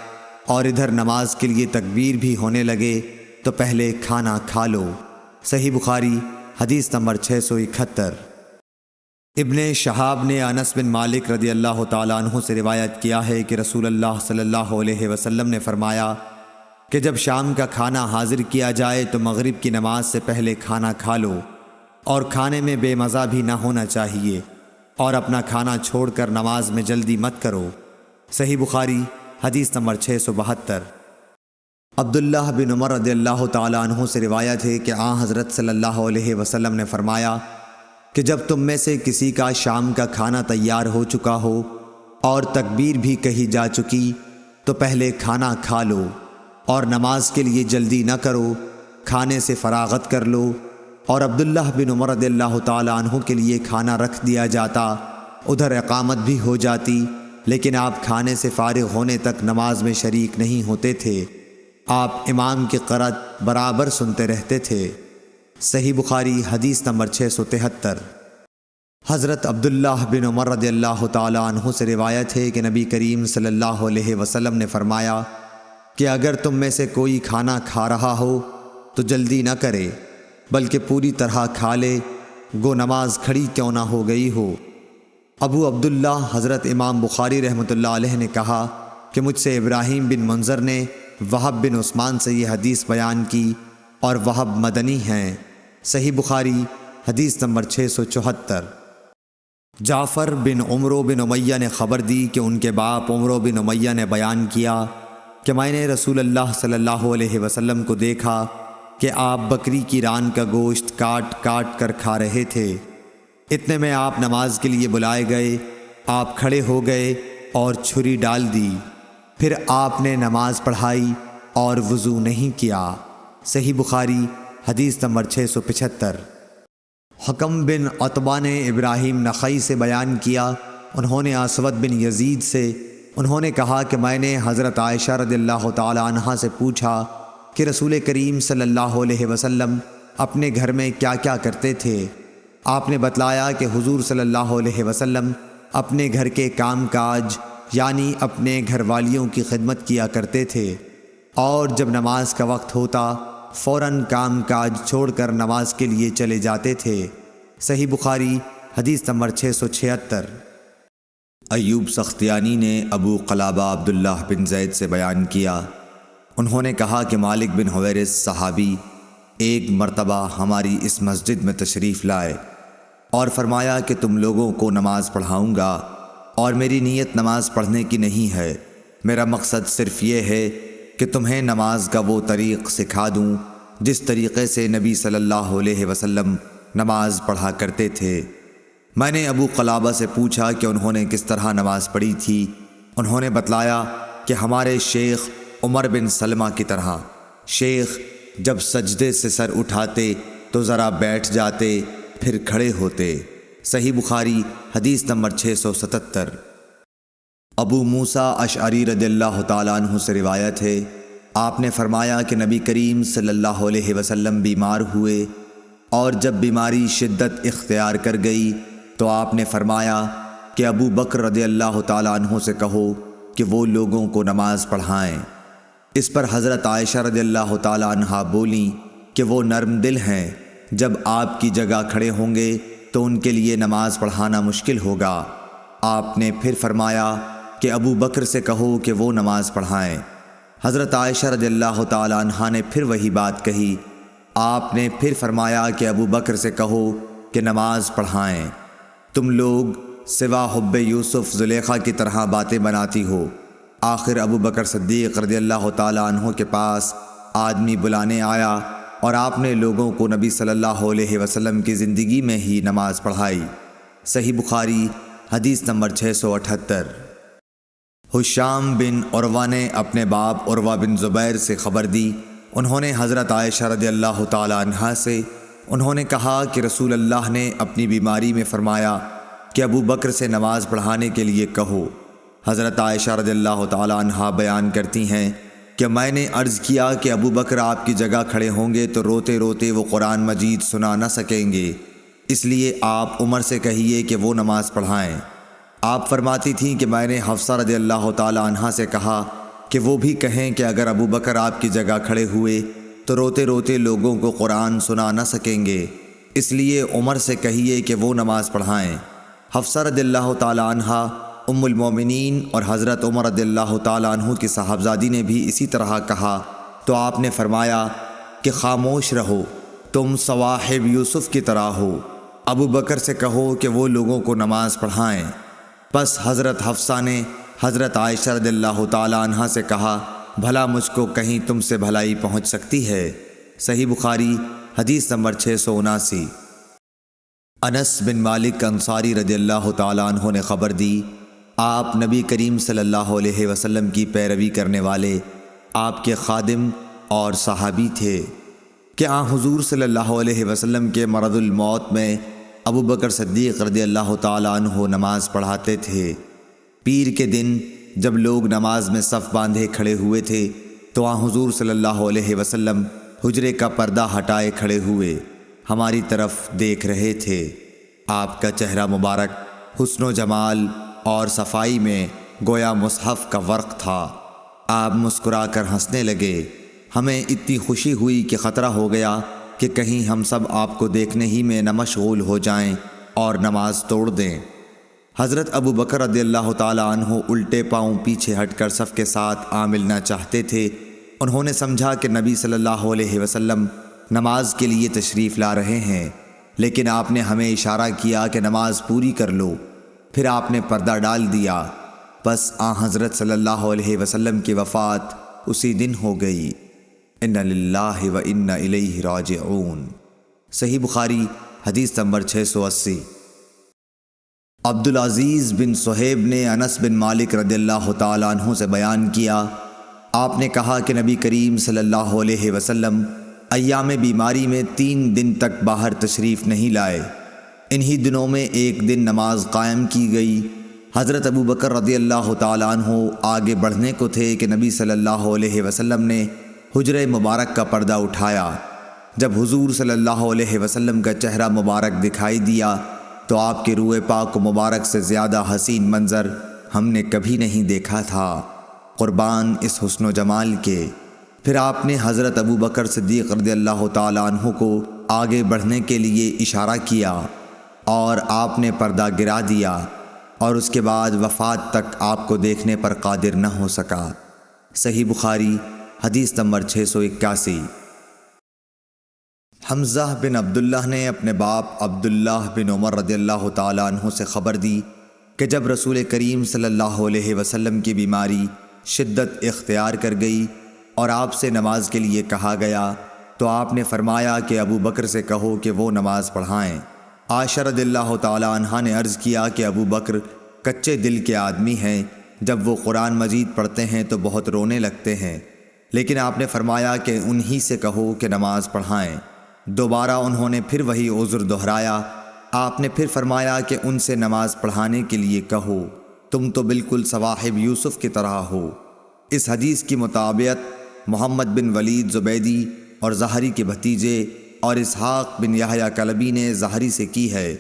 اور ادھر نماز کے لیے تکبیر بھی ہونے لگے تو پہلے کھانا کھا لو۔ صحیح بخاری حدیث نمبر 671۔ ابن شہاب نے انس بن مالک رضی اللہ تعالیٰ عنہ سے روایت کیا ہے کہ رسول اللہ صلی اللہ علیہ وسلم نے فرمایا کہ جب شام کا کھانا حاضر کیا جائے تو مغرب کی نماز سے پہلے کھانا کھا لو، اور کھانے میں بے مزہ بھی نہ ہونا چاہیے، اور اپنا کھانا چھوڑ کر نماز میں جلدی مت کرو۔ صحیح بخاری حدیث نمبر 672۔ عبداللہ بن عمر رضی اللہ تعالیٰ عنہ سے روایت ہے کہ حضرت صلی اللہ علیہ وسلم نے فرمایا کہ جب تم میں سے کسی کا شام کا کھانا تیار ہو چکا ہو اور تکبیر بھی کہی جا چکی تو پہلے کھانا کھا لو اور نماز کے لیے جلدی نہ کرو، کھانے سے فراغت کر لو۔ اور عبداللہ بن عمر رضی اللہ تعالیٰ عنہ کے لیے کھانا رکھ دیا جاتا، ادھر اقامت بھی ہو جاتی، لیکن آپ کھانے سے فارغ ہونے تک نماز میں شریک نہیں ہوتے تھے، آپ امام کی قرأت برابر سنتے رہتے تھے۔ صحیح بخاری حدیث نمبر 673۔ حضرت عبداللہ بن عمر رضی اللہ تعالیٰ عنہ سے روایت ہے کہ نبی کریم صلی اللہ علیہ وسلم نے فرمایا کہ اگر تم میں سے کوئی کھانا کھا رہا ہو تو جلدی نہ کرے، بلکہ پوری طرح کھا لے، گو نماز کھڑی کیوں نہ ہو گئی ہو۔ ابو عبداللہ حضرت امام بخاری رحمۃ اللہ علیہ نے کہا کہ مجھ سے ابراہیم بن منظر نے وہب بن عثمان سے یہ حدیث بیان کی، اور وہب مدنی ہیں۔ صحیح بخاری حدیث نمبر 674۔ جعفر بن عمرو بن امیہ نے خبر دی کہ ان کے باپ عمرو بن امیہ نے بیان کیا کہ میں نے رسول اللہ صلی اللہ علیہ وسلم کو دیکھا کہ آپ بکری کی ران کا گوشت کاٹ کاٹ کر کھا رہے تھے۔ اتنے میں آپ نماز کے لیے بلائے گئے، آپ کھڑے ہو گئے اور چھری ڈال دی، پھر آپ نے نماز پڑھائی اور وضو نہیں کیا۔ صحیح بخاری حدیث نمبر 675۔ حکم بن عتبہ نے ابراہیم نخعی سے بیان کیا، انہوں نے اسود بن یزید سے، انہوں نے کہا کہ میں نے حضرت عائشہ رضی اللہ تعالی عنہا سے پوچھا کہ رسول کریم صلی اللہ علیہ وسلم اپنے گھر میں کیا کیا کرتے تھے؟ آپ نے بتلایا کہ حضور صلی اللہ علیہ وسلم اپنے گھر کے کام کاج یعنی اپنے گھر والیوں کی خدمت کیا کرتے تھے، اور جب نماز کا وقت ہوتا فوراً کام کاج چھوڑ کر نماز کے لیے چلے جاتے تھے۔ صحیح بخاری حدیث نمبر 676۔ ایوب سختیانی نے ابو قلابہ عبداللہ بن زید سے بیان کیا، انہوں نے کہا کہ مالک بن حویرث صحابی ایک مرتبہ ہماری اس مسجد میں تشریف لائے اور فرمایا کہ تم لوگوں کو نماز پڑھاؤں گا، اور میری نیت نماز پڑھنے کی نہیں ہے، میرا مقصد صرف یہ ہے کہ تمہیں نماز کا وہ طریق سکھا دوں جس طریقے سے نبی صلی اللہ علیہ وسلم نماز پڑھا کرتے تھے۔ میں نے ابو قلابہ سے پوچھا کہ انہوں نے کس طرح نماز پڑھی تھی، انہوں نے بتلایا کہ ہمارے شیخ عمر بن سلمہ کی طرح، شیخ جب سجدے سے سر اٹھاتے تو ذرا بیٹھ جاتے پھر کھڑے ہوتے۔ صحیح بخاری حدیث نمبر 677۔ ابو موسیٰ اشعری رضی اللہ تعالیٰ عنہ سے روایت ہے، آپ نے فرمایا کہ نبی کریم صلی اللہ علیہ وسلم بیمار ہوئے، اور جب بیماری شدت اختیار کر گئی تو آپ نے فرمایا کہ ابو بکر رضی اللہ تعالیٰ عنہ سے کہو کہ وہ لوگوں کو نماز پڑھائیں۔ اس پر حضرت عائشہ رضی اللہ تعالیٰ عنہا بولیں کہ وہ نرم دل ہیں، جب آپ کی جگہ کھڑے ہوں گے تو ان کے لیے نماز پڑھانا مشکل ہوگا۔ آپ نے پھر فرمایا کہ ابو بکر سے کہو کہ وہ نماز پڑھائیں۔ حضرت عائشہ رضی اللہ تعالی عنہا نے پھر وہی بات کہی۔ آپ نے پھر فرمایا کہ ابو بکر سے کہو کہ نماز پڑھائیں، تم لوگ سوا حب یوسف زلیخا کی طرح باتیں بناتی ہو۔ آخر ابو بکر صدیق رضی اللہ تعالی عنہ کے پاس آدمی بلانے آیا اور آپ نے لوگوں کو نبی صلی اللہ علیہ وسلم کی زندگی میں ہی نماز پڑھائی۔ صحیح بخاری حدیث نمبر 678۔ ہشام بن عروہ نے اپنے باپ عروہ بن زبیر سے خبر دی، انہوں نے حضرت عائشہ رضی اللہ تعالی عنہا سے انہوں نے کہا کہ رسول اللہ نے اپنی بیماری میں فرمایا کہ ابو بکر سے نماز پڑھانے کے لیے کہو۔ حضرت عائشہ رضی اللہ تعالی عنہا بیان کرتی ہیں کہ میں نے عرض کیا کہ ابو بکر آپ کی جگہ کھڑے ہوں گے تو روتے روتے وہ قرآن مجید سنا نہ سکیں گے، اس لیے آپ عمر سے کہیے کہ وہ نماز پڑھائیں۔ آپ فرماتی تھیں کہ میں نے حفصہ رضی اللہ تعالی عنہا سے کہا کہ وہ بھی کہیں کہ اگر ابو بکر آپ کی جگہ کھڑے ہوئے تو روتے روتے لوگوں کو قرآن سنا نہ سکیں گے، اس لیے عمر سے کہیے کہ وہ نماز پڑھائیں۔ حفصہ رضی اللہ تعالی عنہا ام المومنین اور حضرت عمر رضی اللہ تعالی عنہ کی صاحبزادی نے بھی اسی طرح کہا تو آپ نے فرمایا کہ خاموش رہو، تم صواحب یوسف کی طرح ہو، ابو بکر سے کہو کہ وہ لوگوں کو نماز پڑھائیں۔ پس حضرت حفصہ نے حضرت عائشہ رضی اللہ تعالی عنہا سے کہا بھلا مجھ کو کہیں تم سے بھلائی پہنچ سکتی ہے؟ صحیح بخاری حدیث نمبر 679۔ انس بن مالک انصاری رضی اللہ تعالی عنہ نے خبر دی، آپ نبی کریم صلی اللہ علیہ وسلم کی پیروی کرنے والے آپ کے خادم اور صحابی تھے کہ حضور صلی اللہ علیہ وسلم کے مرض الموت میں ابو بکر صدیق رضی اللہ تعالی عنہ نماز پڑھاتے تھے۔ پیر کے دن جب لوگ نماز میں صف باندھے کھڑے ہوئے تھے تو حضور صلی اللہ علیہ وسلم حجرے کا پردہ ہٹائے کھڑے ہوئے ہماری طرف دیکھ رہے تھے۔ آپ کا چہرہ مبارک حسن و جمال اور صفائی میں گویا مصحف کا ورق تھا۔ آپ مسکرا کر ہنسنے لگے، ہمیں اتنی خوشی ہوئی کہ خطرہ ہو گیا کہ کہیں ہم سب آپ کو دیکھنے ہی میں نہ مشغول ہو جائیں اور نماز توڑ دیں۔ حضرت ابو بکر رضی اللہ تعالی عنہ الٹے پاؤں پیچھے ہٹ کر صف کے ساتھ ملنا چاہتے تھے۔ انہوں نے سمجھا کہ نبی صلی اللہ علیہ وسلم نماز کے لیے تشریف لا رہے ہیں، لیکن آپ نے ہمیں اشارہ کیا کہ نماز پوری کر لو، پھر آپ نے پردہ ڈال دیا۔ بس حضرت صلی اللہ علیہ وسلم کی وفات اسی دن ہو گئی۔ اِنَّ لِلَّهِ وَإِنَّ إِلَيْهِ رَاجِعُونَ۔ صحیح بخاری حدیث نمبر 680۔ عبدالعزیز بن صہیب نے انس بن مالک رضی اللہ تعالیٰ عنہ سے بیان کیا، آپ نے کہا کہ نبی کریم صلی اللہ علیہ وسلم ایام بیماری میں 3 دن تک باہر تشریف نہیں لائے۔ انہی دنوں میں ایک دن نماز قائم کی گئی۔ حضرت ابو بکر رضی اللہ تعالیٰ عنہ آگے بڑھنے کو تھے کہ نبی صلی اللہ علیہ وسلم نے حجرہ مبارک کا پردہ اٹھایا۔ جب حضور صلی اللہ علیہ وسلم کا چہرہ مبارک دکھائی دیا تو آپ کے روئے پاک و مبارک سے زیادہ حسین منظر ہم نے کبھی نہیں دیکھا تھا، قربان اس حسن و جمال کے۔ پھر آپ نے حضرت ابو بکر صدیق رضی اللہ تعالیٰ عنہ کو آگے بڑھنے کے لیے اشارہ کیا اور آپ نے پردہ گرا دیا، اور اس کے بعد وفات تک آپ کو دیکھنے پر قادر نہ ہو سکا۔ صحیح بخاری حدیث نمبر 681۔ حمزہ بن عبداللہ نے اپنے باپ عبداللہ بن عمر رضی اللہ تعالیٰ عنہ سے خبر دی کہ جب رسول کریم صلی اللہ علیہ وسلم کی بیماری شدت اختیار کر گئی اور آپ سے نماز کے لیے کہا گیا تو آپ نے فرمایا کہ ابو بکر سے کہو کہ وہ نماز پڑھائیں۔ عائشہ رضی اللہ تعالیٰ عنہا نے عرض کیا کہ ابو بکر کچے دل کے آدمی ہیں، جب وہ قرآن مجید پڑھتے ہیں تو بہت رونے لگتے ہیں، لیکن آپ نے فرمایا کہ انہی سے کہو کہ نماز پڑھائیں۔ دوبارہ انہوں نے پھر وہی عذر دہرایا۔ آپ نے پھر فرمایا کہ ان سے نماز پڑھانے کے لیے کہو، تم تو بالکل صواحب یوسف کی طرح ہو۔ اس حدیث کی مطابقت محمد بن ولید زبیدی اور زہری کے بھتیجے اور اسحاق بن یحییٰ کلبی نے زہری سے کی ہے،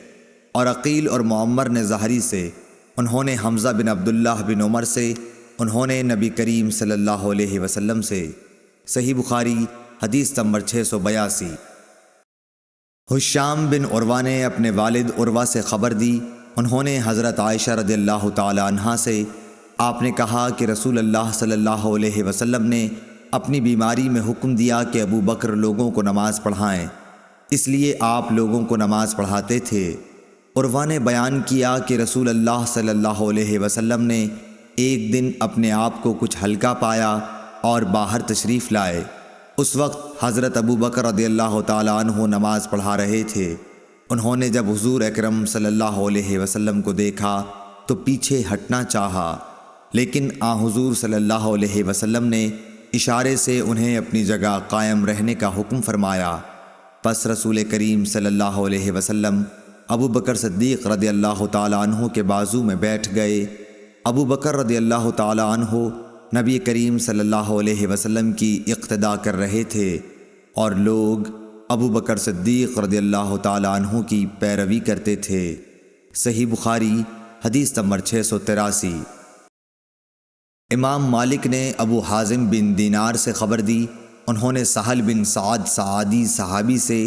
اور عقیل اور معمر نے زہری سے، انہوں نے حمزہ بن عبداللہ بن عمر سے، انہوں نے نبی کریم صلی اللہ علیہ وسلم سے۔ صحیح بخاری حدیث نمبر 682۔ ہشام بن عروہ نے اپنے والد عروہ سے خبر دی، انہوں نے حضرت عائشہ رضی اللہ تعالی عنہا سے آپ نے کہا کہ رسول اللہ صلی اللہ علیہ وسلم نے اپنی بیماری میں حکم دیا کہ ابو بکر لوگوں کو نماز پڑھائیں، اس لیے آپ لوگوں کو نماز پڑھاتے تھے۔ عروہ نے بیان کیا کہ رسول اللہ صلی اللہ علیہ وسلم نے ایک دن اپنے آپ کو کچھ ہلکا پایا اور باہر تشریف لائے۔ اس وقت حضرت ابو بکر رضی اللہ تعالیٰ عنہ نماز پڑھا رہے تھے۔ انہوں نے جب حضور اکرم صلی اللہ علیہ وسلم کو دیکھا تو پیچھے ہٹنا چاہا، لیکن حضور صلی اللہ علیہ وسلم نے اشارے سے انہیں اپنی جگہ قائم رہنے کا حکم فرمایا۔ پس رسول کریم صلی اللہ علیہ وسلم ابو بکر صدیق رضی اللہ تعالیٰ عنہ کے بازو میں بیٹھ گئے۔ ابو بکر رضی اللہ تعالیٰ عنہ نبی کریم صلی اللہ علیہ وسلم کی اقتداء کر رہے تھے اور لوگ ابو بکر صدیق رضی اللہ تعالیٰ عنہ کی پیروی کرتے تھے۔ صحیح بخاری حدیث نمبر 683۔ امام مالک نے ابو حازم بن دینار سے خبر دی، انہوں نے سہل بن سعد سعادی صحابی سے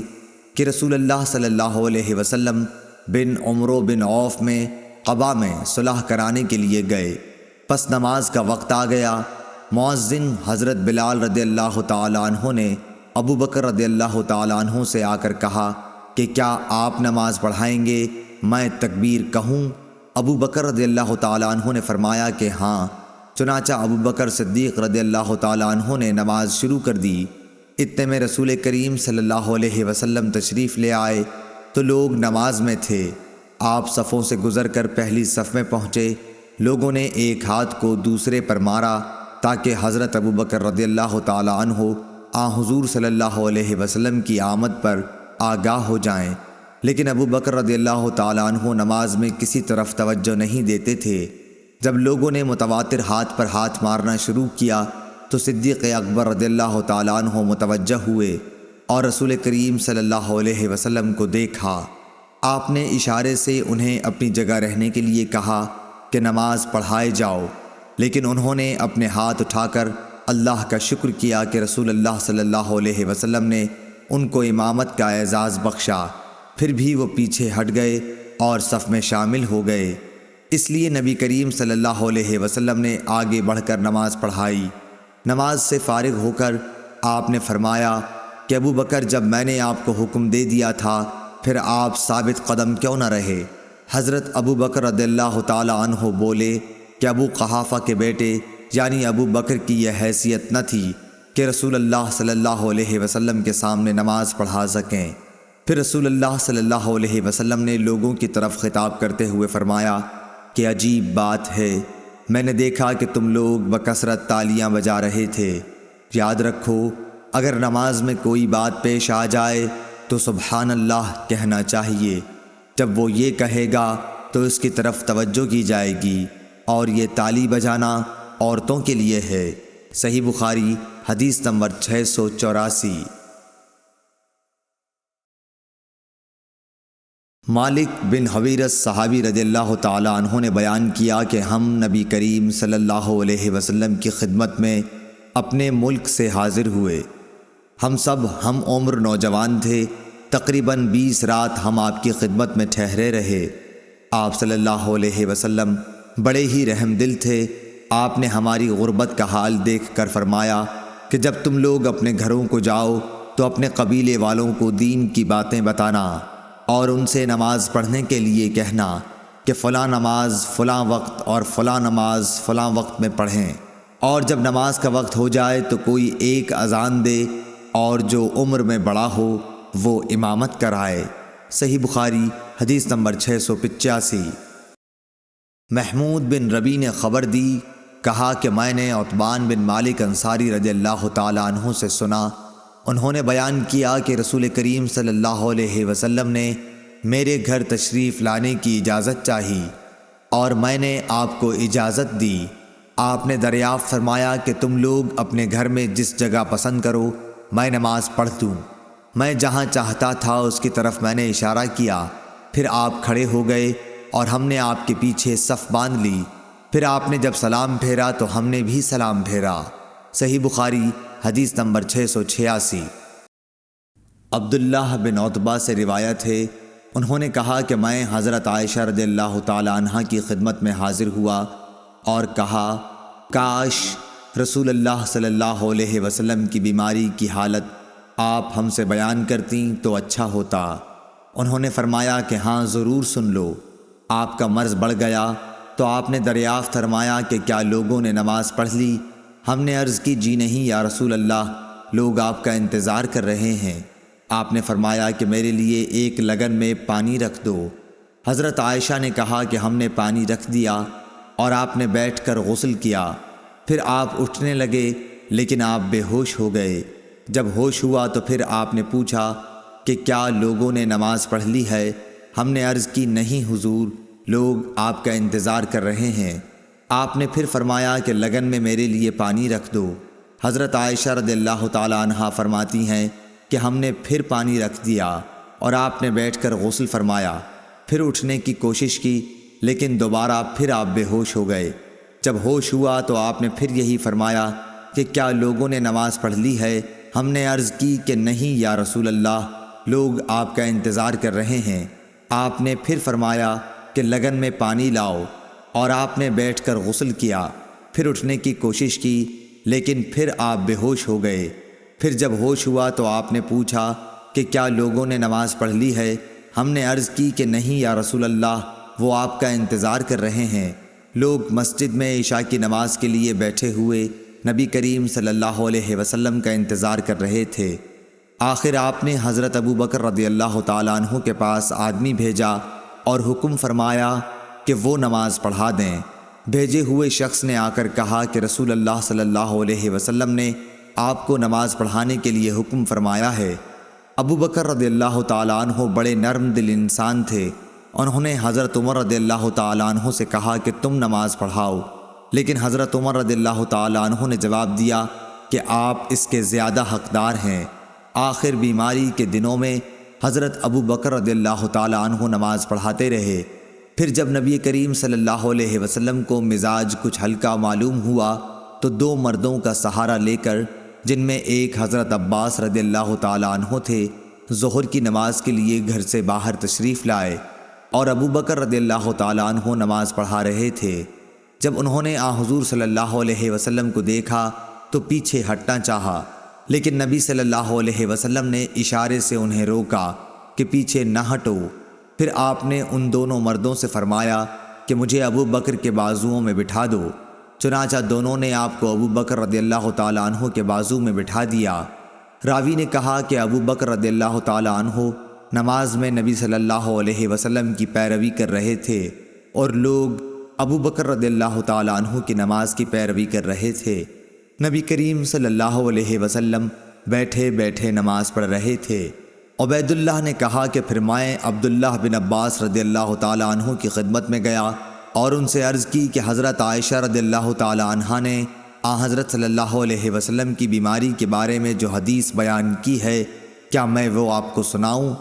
کہ رسول اللہ صلی اللہ علیہ وسلم بن عمرو بن عوف میں قباء میں صلح کرانے کے لیے گئے۔ پس نماز کا وقت آ گیا۔ مؤذن حضرت بلال رضی اللہ تعالیٰ عنہ نے ابو بکر رضی اللہ تعالیٰ عنہ سے آ کر کہا کہ کیا آپ نماز پڑھائیں گے؟ میں تکبیر کہوں؟ ابو بکر رضی اللہ تعالیٰ عنہ نے فرمایا کہ ہاں۔ چنانچہ ابو بکر صدیق رضی اللہ تعالیٰ عنہ نے نماز شروع کر دی۔ اتنے میں رسول کریم صلی اللہ علیہ وسلم تشریف لے آئے تو لوگ نماز میں تھے۔ آپ صفوں سے گزر کر پہلی صف میں پہنچے۔ لوگوں نے ایک ہاتھ کو دوسرے پر مارا تاکہ حضرت ابو بکر رضی اللہ تعالیٰ عنہ حضور صلی اللہ علیہ وسلم کی آمد پر آگاہ ہو جائیں، لیکن ابو بکر رضی اللہ تعالیٰ عنہ نماز میں کسی طرف توجہ نہیں دیتے تھے۔ جب لوگوں نے متواتر ہاتھ پر ہاتھ مارنا شروع کیا تو صدیق اکبر رضی اللہ تعالیٰ عنہ متوجہ ہوئے اور رسول کریم صلی اللہ علیہ وسلم کو دیکھا۔ آپ نے اشارے سے انہیں اپنی جگہ رہنے کے لیے کہا کہ نماز پڑھائے جاؤ، لیکن انہوں نے اپنے ہاتھ اٹھا کر اللہ کا شکر کیا کہ رسول اللہ صلی اللہ علیہ وسلم نے ان کو امامت کا اعزاز بخشا۔ پھر بھی وہ پیچھے ہٹ گئے اور صف میں شامل ہو گئے۔ اس لیے نبی کریم صلی اللہ علیہ وسلم نے آگے بڑھ کر نماز پڑھائی۔ نماز سے فارغ ہو کر آپ نے فرمایا کہ ابو بکر، جب میں نے آپ کو حکم دے دیا تھا پھر آپ ثابت قدم کیوں نہ رہے؟ حضرت ابو بکر رضی اللہ تعالی عنہ بولے کہ ابو قحافہ کے بیٹے یعنی ابو بکر کی یہ حیثیت نہ تھی کہ رسول اللہ صلی اللہ علیہ وسلم کے سامنے نماز پڑھا سکیں۔ پھر رسول اللہ صلی اللہ علیہ وسلم نے لوگوں کی طرف خطاب کرتے ہوئے فرمایا کہ عجیب بات ہے، میں نے دیکھا کہ تم لوگ بکثرت تالیاں بجا رہے تھے۔ یاد رکھو، اگر نماز میں کوئی بات پیش آ جائے تو سبحان اللہ کہنا چاہیے۔ جب وہ یہ کہے گا تو اس کی طرف توجہ کی جائے گی، اور یہ تالی بجانا عورتوں کے لیے ہے۔ صحیح بخاری حدیث نمبر 684۔ مالک بن حویرث صحابی رضی اللہ تعالی عنہ نے بیان کیا کہ ہم نبی کریم صلی اللہ علیہ وسلم کی خدمت میں اپنے ملک سے حاضر ہوئے۔ ہم سب ہم عمر نوجوان تھے۔ تقریباً 20 رات ہم آپ کی خدمت میں ٹھہرے رہے۔ آپ صلی اللہ علیہ وسلم بڑے ہی رحم دل تھے۔ آپ نے ہماری غربت کا حال دیکھ کر فرمایا کہ جب تم لوگ اپنے گھروں کو جاؤ تو اپنے قبیلے والوں کو دین کی باتیں بتانا اور ان سے نماز پڑھنے کے لیے کہنا کہ فلاں نماز فلاں وقت اور فلاں نماز فلاں وقت میں پڑھیں، اور جب نماز کا وقت ہو جائے تو کوئی ایک اذان دے اور جو عمر میں بڑا ہو وہ امامت کرائے۔ صحیح بخاری حدیث نمبر 685۔ محمود بن ربی نے خبر دی، کہا کہ میں نے عتبان بن مالک انصاری رضی اللہ تعالی عنہ سے سنا، انہوں نے بیان کیا کہ رسول کریم صلی اللہ علیہ وسلم نے میرے گھر تشریف لانے کی اجازت چاہی اور میں نے آپ کو اجازت دی۔ آپ نے دریافت فرمایا کہ تم لوگ اپنے گھر میں جس جگہ پسند کرو میں نماز پڑھ دوں۔ میں جہاں چاہتا تھا اس کی طرف میں نے اشارہ کیا، پھر آپ کھڑے ہو گئے اور ہم نے آپ کے پیچھے صف باندھ لی۔ پھر آپ نے جب سلام پھیرا تو ہم نے بھی سلام پھیرا۔ صحیح بخاری حدیث نمبر 686۔ عبداللہ بن عتبہ سے روایت ہے، انہوں نے کہا کہ میں حضرت عائشہ رضی اللہ تعالی عنہا کی خدمت میں حاضر ہوا اور کہا کاش رسول اللہ صلی اللہ علیہ وسلم کی بیماری کی حالت آپ ہم سے بیان کرتیں تو اچھا ہوتا۔ انہوں نے فرمایا کہ ہاں ضرور سن لو۔ آپ کا مرض بڑھ گیا تو آپ نے دریافت فرمایا کہ کیا لوگوں نے نماز پڑھ لی؟ ہم نے عرض کی جی نہیں یا رسول اللہ، لوگ آپ کا انتظار کر رہے ہیں۔ آپ نے فرمایا کہ میرے لیے ایک لگن میں پانی رکھ دو۔ حضرت عائشہ نے کہا کہ ہم نے پانی رکھ دیا اور آپ نے بیٹھ کر غسل کیا۔ پھر آپ اٹھنے لگے لیکن آپ بے ہوش ہو گئے۔ جب ہوش ہوا تو پھر آپ نے پوچھا کہ کیا لوگوں نے نماز پڑھ لی ہے؟ ہم نے عرض کی نہیں حضور، لوگ آپ کا انتظار کر رہے ہیں۔ آپ نے پھر فرمایا کہ لگن میں میرے لیے پانی رکھ دو۔ حضرت عائشہ رضی اللہ تعالی عنہا فرماتی ہیں کہ ہم نے پھر پانی رکھ دیا اور آپ نے بیٹھ کر غسل فرمایا، پھر اٹھنے کی کوشش کی لیکن دوبارہ پھر آپ بے ہوش ہو گئے۔ جب ہوش ہوا تو آپ نے پھر یہی فرمایا کہ کیا لوگوں نے نماز پڑھ لی ہے؟ ہم نے عرض کی کہ نہیں یا رسول اللہ، لوگ آپ کا انتظار کر رہے ہیں۔ آپ نے پھر فرمایا کہ لگن میں پانی لاؤ اور آپ نے بیٹھ کر غسل کیا، پھر اٹھنے کی کوشش کی لیکن پھر آپ بے ہوش ہو گئے۔ پھر جب ہوش ہوا تو آپ نے پوچھا کہ کیا لوگوں نے نماز پڑھ لی ہے؟ ہم نے عرض کی کہ نہیں یا رسول اللہ، وہ آپ کا انتظار کر رہے ہیں۔ لوگ مسجد میں عشاء کی نماز کے لیے بیٹھے ہوئے نبی کریم صلی اللہ علیہ وسلم کا انتظار کر رہے تھے۔ آخر آپ نے حضرت ابو بکر رضی اللہ تعالیٰ عنہ کے پاس آدمی بھیجا اور حکم فرمایا کہ وہ نماز پڑھا دیں۔ بھیجے ہوئے شخص نے آ کر کہا کہ رسول اللہ صلی اللہ علیہ وسلم نے آپ کو نماز پڑھانے کے لیے حکم فرمایا ہے۔ ابو بکر رضی اللہ تعالیٰ عنہ بڑے نرم دل انسان تھے۔ انہوں نے حضرت عمر رضی اللہ تعالیٰ عنہ سے کہا کہ تم نماز پڑھاؤ، لیکن حضرت عمر رضی اللہ تعالیٰ عنہ نے جواب دیا کہ آپ اس کے زیادہ حقدار ہیں۔ آخر بیماری کے دنوں میں حضرت ابو بکر رضی اللہ تعالیٰ عنہ نماز پڑھاتے رہے۔ پھر جب نبی کریم صلی اللہ علیہ وسلم کو مزاج کچھ ہلکا معلوم ہوا تو دو مردوں کا سہارا لے کر، جن میں ایک حضرت عباس رضی اللہ تعالیٰ عنہ تھے، ظہر کی نماز کے لیے گھر سے باہر تشریف لائے اور ابو بکر رضی اللہ تعالیٰ عنہ نماز پڑھا رہے تھے۔ جب انہوں نے حضور صلی اللہ علیہ وسلم کو دیکھا تو پیچھے ہٹنا چاہا، لیکن نبی صلی اللہ علیہ وسلم نے اشارے سے انہیں روکا کہ پیچھے نہ ہٹو۔ پھر آپ نے ان دونوں مردوں سے فرمایا کہ مجھے ابو بکر کے بازوؤں میں بٹھا دو۔ چنانچہ دونوں نے آپ کو ابو بکر رضی اللہ تعالیٰ عنہ کے بازو میں بٹھا دیا۔ راوی نے کہا کہ ابو بکر رضی اللہ تعالیٰ عنہ نماز میں نبی صلی اللہ علیہ وسلم کی پیروی کر رہے تھے اور لوگ ابو بکر رضی اللہ تعالیٰ عنہ کی نماز کی پیروی کر رہے تھے۔ نبی کریم صلی اللہ علیہ وسلم بیٹھے بیٹھے نماز پڑھ رہے تھے۔ عبید اللہ نے کہا کہ پھر میں عبداللہ بن عباس رضی اللہ تعالیٰ عنہ کی خدمت میں گیا اور ان سے عرض کی کہ حضرت عائشہ رضی اللہ تعالیٰ عنہ نے حضرت صلی اللہ علیہ وسلم کی بیماری کے بارے میں جو حدیث بیان کی ہے، کیا میں وہ آپ کو سناؤں؟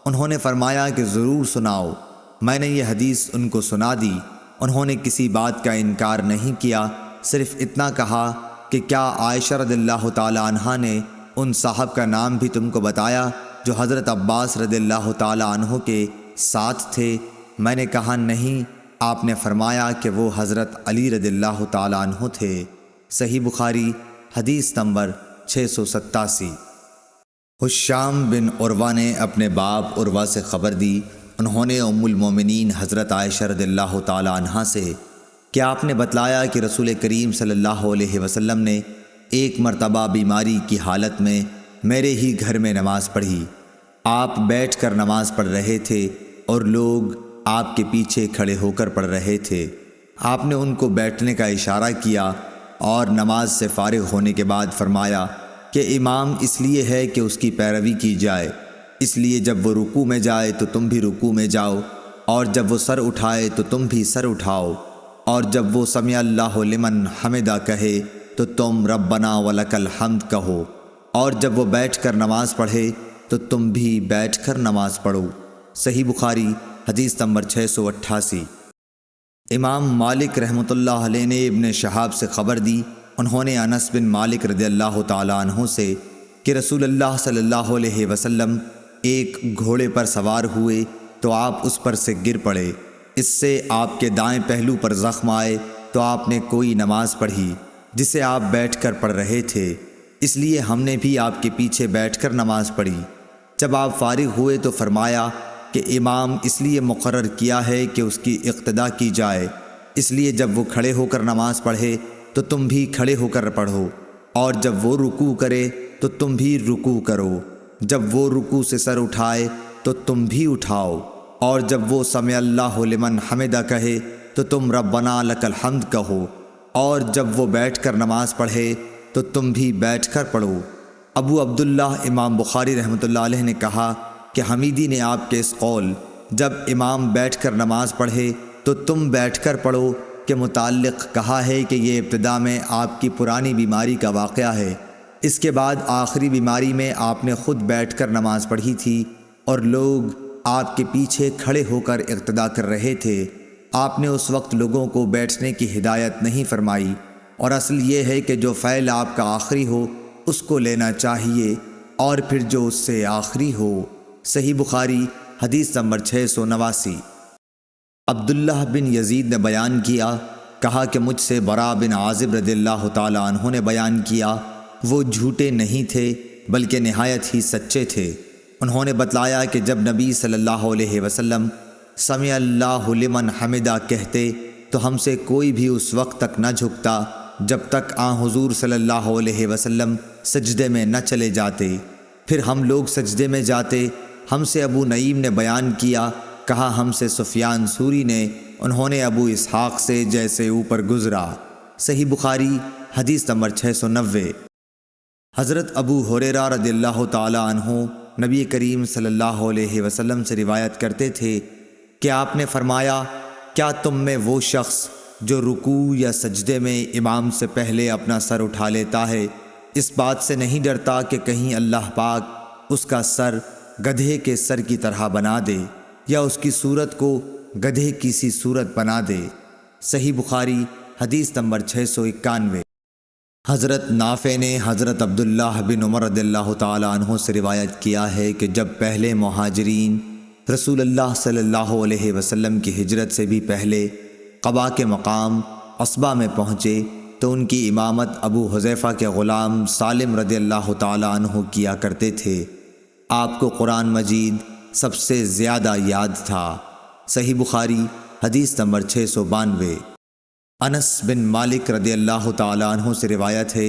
انہوں نے فرمایا کہ ضرور سناؤ۔ میں نے یہ حدیث ان کو سنا دی۔ انہوں نے کسی بات کا انکار نہیں کیا، صرف اتنا کہا کہ کیا عائشہ رضی اللہ تعالیٰ عنہ نے ان صاحب کا نام بھی تم کو بتایا جو حضرت عباس رضی اللہ تعالیٰ عنہ کے ساتھ تھے؟ میں نے کہا نہیں۔ آپ نے فرمایا کہ وہ حضرت علی رضی اللہ تعالیٰ عنہ تھے۔ صحیح بخاری حدیث نمبر 687۔ حشام بن عروہ نے اپنے باپ عروہ سے خبر دی، انہوں نے ام المومنین حضرت عائشہ رضی اللہ تعالیٰ عنہا سے کہ آپ نے بتلایا کہ رسول کریم صلی اللہ علیہ وسلم نے ایک مرتبہ بیماری کی حالت میں میرے ہی گھر میں نماز پڑھی۔ آپ بیٹھ کر نماز پڑھ رہے تھے اور لوگ آپ کے پیچھے کھڑے ہو کر پڑھ رہے تھے۔ آپ نے ان کو بیٹھنے کا اشارہ کیا اور نماز سے فارغ ہونے کے بعد فرمایا کہ امام اس لیے ہے کہ اس کی پیروی کی جائے، اس لیے جب وہ رکوع میں جائے تو تم بھی رکوع میں جاؤ، اور جب وہ سر اٹھائے تو تم بھی سر اٹھاؤ، اور جب وہ سمع اللہ لمن حمدہ کہے تو تم ربنا ولک الحمد کہو، اور جب وہ بیٹھ کر نماز پڑھے تو تم بھی بیٹھ کر نماز پڑھو۔ صحیح بخاری حدیث نمبر 688۔ امام مالک رحمۃ اللہ علیہ نے ابن شہاب سے خبر دی، انہوں نے انس بن مالک رضی اللہ تعالیٰ عنہ سے کہ رسول اللہ صلی اللہ علیہ وسلم ایک گھوڑے پر سوار ہوئے تو آپ اس پر سے گر پڑے، اس سے آپ کے دائیں پہلو پر زخم آئے تو آپ نے کوئی نماز پڑھی جسے آپ بیٹھ کر پڑھ رہے تھے، اس لیے ہم نے بھی آپ کے پیچھے بیٹھ کر نماز پڑھی۔ جب آپ فارغ ہوئے تو فرمایا کہ امام اس لیے مقرر کیا ہے کہ اس کی اقتداء کی جائے، اس لیے جب وہ کھڑے ہو کر نماز پڑھے تو تم بھی کھڑے ہو کر پڑھو، اور جب وہ رکوع کرے تو تم بھی رکوع کرو، جب وہ رکوع سے سر اٹھائے تو تم بھی اٹھاؤ، اور جب وہ سمع اللہ لمن حمدہ کہے تو تم ربنا لک الحمد کہو، اور جب وہ بیٹھ کر نماز پڑھے تو تم بھی بیٹھ کر پڑھو۔ ابو عبداللہ امام بخاری رحمۃ اللہ علیہ نے کہا کہ حمیدی نے آپ کے اس قول جب امام بیٹھ کر نماز پڑھے تو تم بیٹھ کر پڑھو کے متعلق کہا ہے کہ یہ ابتدا میں آپ کی پرانی بیماری کا واقعہ ہے، اس کے بعد آخری بیماری میں آپ نے خود بیٹھ کر نماز پڑھی تھی اور لوگ آپ کے پیچھے کھڑے ہو کر اقتداء کر رہے تھے۔ آپ نے اس وقت لوگوں کو بیٹھنے کی ہدایت نہیں فرمائی، اور اصل یہ ہے کہ جو فعل آپ کا آخری ہو اس کو لینا چاہیے، اور پھر جو اس سے آخری ہو۔ صحیح بخاری حدیث نمبر 689۔ عبداللہ بن یزید نے بیان کیا، کہا کہ مجھ سے برا بن عازب رضی اللہ تعالی عنہ نے بیان کیا، وہ جھوٹے نہیں تھے بلکہ نہایت ہی سچے تھے۔ انہوں نے بتلایا کہ جب نبی صلی اللہ علیہ وسلم سمع اللہ لمن حمدہ کہتے تو ہم سے کوئی بھی اس وقت تک نہ جھکتا جب تک حضور صلی اللہ علیہ وسلم سجدے میں نہ چلے جاتے، پھر ہم لوگ سجدے میں جاتے۔ ہم سے ابو نعیم نے بیان کیا، کہا ہم سے سفیان ثوری نے، انہوں نے ابو اسحاق سے جیسے اوپر گزرا۔ صحیح بخاری حدیث نمبر 690۔ حضرت ابو ہریرہ رضی اللہ تعالی عنہ نبی کریم صلی اللہ علیہ وسلم سے روایت کرتے تھے کہ آپ نے فرمایا، کیا تم میں وہ شخص جو رکوع یا سجدے میں امام سے پہلے اپنا سر اٹھا لیتا ہے اس بات سے نہیں ڈرتا کہ کہیں اللہ پاک اس کا سر گدھے کے سر کی طرح بنا دے یا اس کی صورت کو گدھے کی سی صورت بنا دے؟ صحیح بخاری حدیث نمبر 691۔ حضرت نافع نے حضرت عبداللہ بن عمر رضی اللہ تعالی عنہ سے روایت کیا ہے کہ جب پہلے مہاجرین رسول اللہ صلی اللہ علیہ وسلم کی ہجرت سے بھی پہلے قباء کے مقام عصبہ میں پہنچے تو ان کی امامت ابو حذیفہ کے غلام سالم رضی اللہ تعالی عنہ کیا کرتے تھے۔ آپ کو قرآن مجید سب سے زیادہ یاد تھا۔ صحیح بخاری حدیث نمبر 692۔ انس بن مالک رضی اللہ تعالی عنہ سے روایت ہے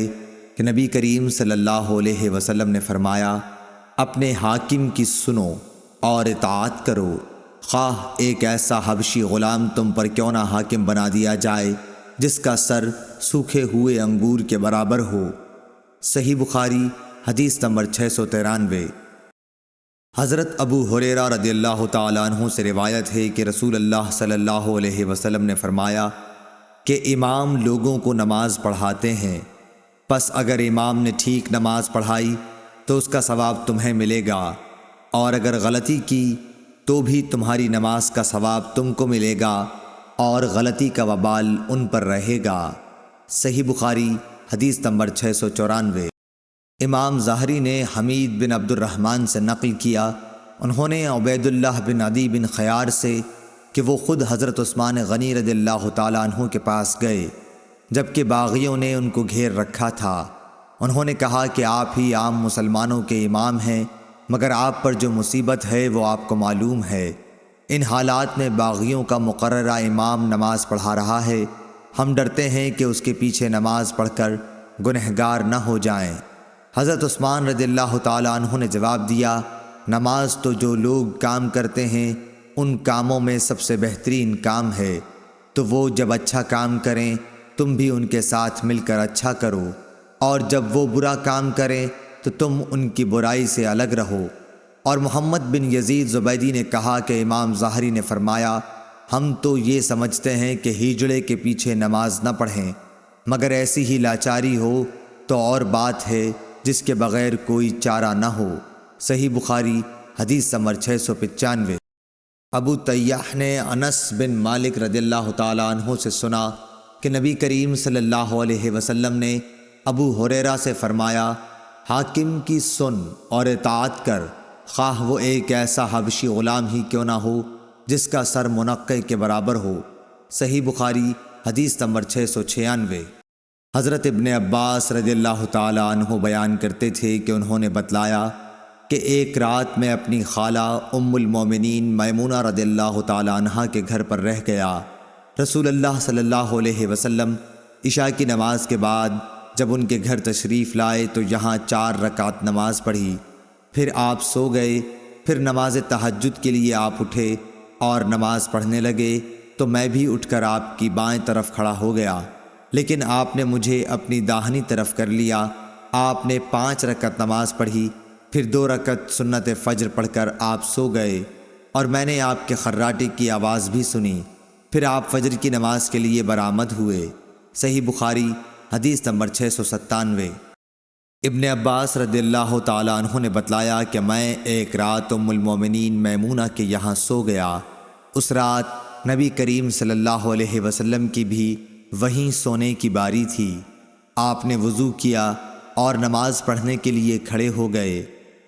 کہ نبی کریم صلی اللہ علیہ وسلم نے فرمایا، اپنے حاکم کی سنو اور اطاعت کرو، خواہ ایک ایسا حبشی غلام تم پر کیوں نہ حاکم بنا دیا جائے جس کا سر سوکھے ہوئے انگور کے برابر ہو۔ صحیح بخاری حدیث نمبر 693۔ حضرت ابو ہریرہ رضی اللہ تعالی عنہ سے روایت ہے کہ رسول اللہ صلی اللہ علیہ وسلم نے فرمایا کہ امام لوگوں کو نماز پڑھاتے ہیں، پس اگر امام نے ٹھیک نماز پڑھائی تو اس کا ثواب تمہیں ملے گا، اور اگر غلطی کی تو بھی تمہاری نماز کا ثواب تم کو ملے گا، اور غلطی کا وبال ان پر رہے گا۔ صحیح بخاری حدیث نمبر 694۔ امام ظاہری نے حمید بن عبد الرحمن سے نقل کیا، انہوں نے عبید اللہ بن عدی بن خیار سے کہ وہ خود حضرت عثمان غنی رضی اللہ تعالیٰ عنہ کے پاس گئے جبکہ باغیوں نے ان کو گھیر رکھا تھا۔ انہوں نے کہا کہ آپ ہی عام مسلمانوں کے امام ہیں، مگر آپ پر جو مصیبت ہے وہ آپ کو معلوم ہے۔ ان حالات میں باغیوں کا مقررہ امام نماز پڑھا رہا ہے، ہم ڈرتے ہیں کہ اس کے پیچھے نماز پڑھ کر گنہگار نہ ہو جائیں۔ حضرت عثمان رضی اللہ تعالیٰ عنہ نے جواب دیا، نماز تو جو لوگ کام کرتے ہیں ان کاموں میں سب سے بہترین کام ہے، تو وہ جب اچھا کام کریں تم بھی ان کے ساتھ مل کر اچھا کرو، اور جب وہ برا کام کریں تو تم ان کی برائی سے الگ رہو۔ اور محمد بن یزید زبیدی نے کہا کہ امام ظاہری نے فرمایا، ہم تو یہ سمجھتے ہیں کہ ہجڑے کے پیچھے نماز نہ پڑھیں، مگر ایسی ہی لاچاری ہو تو اور بات ہے جس کے بغیر کوئی چارہ نہ ہو۔ صحیح بخاری حدیث نمبر 695۔ ابو طیاح نے انس بن مالک رضی اللہ تعالیٰ عنہ سے سنا کہ نبی کریم صلی اللہ علیہ وسلم نے ابو ہریرہ سے فرمایا، حاکم کی سن اور اطاعت کر، خواہ وہ ایک ایسا حبشی غلام ہی کیوں نہ ہو جس کا سر منقع کے برابر ہو۔ صحیح بخاری حدیث نمبر 696۔ حضرت ابن عباس رضی اللہ تعالیٰ عنہ بیان کرتے تھے کہ انہوں نے بتلایا کہ ایک رات میں اپنی خالہ ام المومنین میمونہ رضی اللہ تعالیٰ عنہ کے گھر پر رہ گیا۔ رسول اللہ صلی اللہ علیہ وسلم عشاء کی نماز کے بعد جب ان کے گھر تشریف لائے تو یہاں 4 رکعت نماز پڑھی، پھر آپ سو گئے۔ پھر نماز تہجد کے لیے آپ اٹھے اور نماز پڑھنے لگے تو میں بھی اٹھ کر آپ کی بائیں طرف کھڑا ہو گیا، لیکن آپ نے مجھے اپنی داہنی طرف کر لیا۔ آپ نے 5 رکعت نماز پڑھی، پھر 2 رکعت سنت فجر پڑھ کر آپ سو گئے اور میں نے آپ کے خراٹے کی آواز بھی سنی۔ پھر آپ فجر کی نماز کے لیے برآمد ہوئے۔ صحیح بخاری حدیث نمبر 697۔ ابن عباس رضی اللہ تعالیٰ عنہ نے بتلایا کہ میں ایک رات ام المومنین میمونہ کے یہاں سو گیا۔ اس رات نبی کریم صلی اللہ علیہ وسلم کی بھی وہیں سونے کی باری تھی۔ آپ نے وضو کیا اور نماز پڑھنے کے لیے کھڑے ہو گئے۔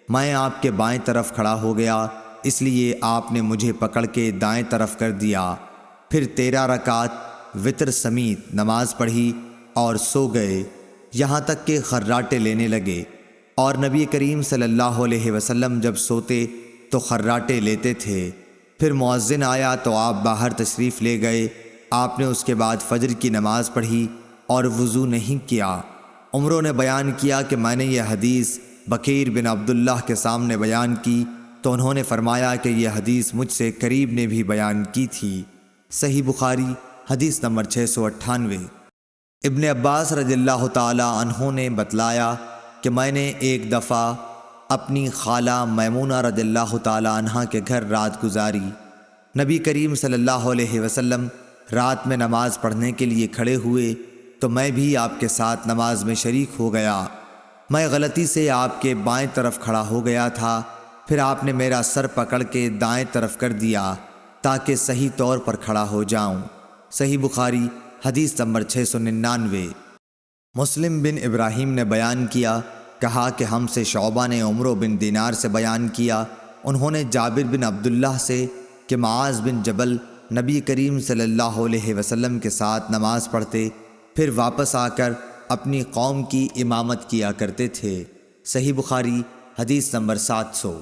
میں آپ کے بائیں طرف کھڑا ہو گیا، اس لیے آپ نے مجھے پکڑ کے دائیں طرف کر دیا۔ پھر 13 رکعت وتر سمیت نماز پڑھی اور سو گئے، یہاں تک کہ خراٹے لینے لگے۔ اور نبی کریم صلی اللہ علیہ وسلم جب سوتے تو خراٹے لیتے تھے۔ پھر مؤذن آیا تو آپ باہر تشریف لے گئے۔ آپ نے اس کے بعد فجر کی نماز پڑھی اور وضو نہیں کیا۔ عمروں نے بیان کیا کہ میں نے یہ حدیث بکیر بن عبداللہ کے سامنے بیان کی تو انہوں نے فرمایا کہ یہ حدیث مجھ سے قریب نے بھی بیان کی تھی۔ صحیح بخاری حدیث نمبر 698۔ ابن عباس رضی اللہ تعالیٰ عنہ نے بتلایا کہ میں نے ایک دفعہ اپنی خالہ میمونہ رضی اللہ تعالیٰ عنہ کے گھر رات گزاری۔ نبی کریم صلی اللہ علیہ وسلم رات میں نماز پڑھنے کے لیے کھڑے ہوئے تو میں بھی آپ کے ساتھ نماز میں شریک ہو گیا۔ میں غلطی سے آپ کے بائیں طرف کھڑا ہو گیا تھا، پھر آپ نے میرا سر پکڑ کے دائیں طرف کر دیا تاکہ صحیح طور پر کھڑا ہو جاؤں۔ صحیح بخاری حدیث نمبر 699۔ مسلم بن ابراہیم نے بیان کیا، کہا کہ ہم سے شعبہ نے عمرو بن دینار سے بیان کیا، انہوں نے جابر بن عبداللہ سے کہ معاذ بن جبل نبی کریم صلی اللہ علیہ وسلم کے ساتھ نماز پڑھتے پھر واپس آ کر اپنی قوم کی امامت کیا کرتے تھے۔ صحیح بخاری حدیث نمبر 700۔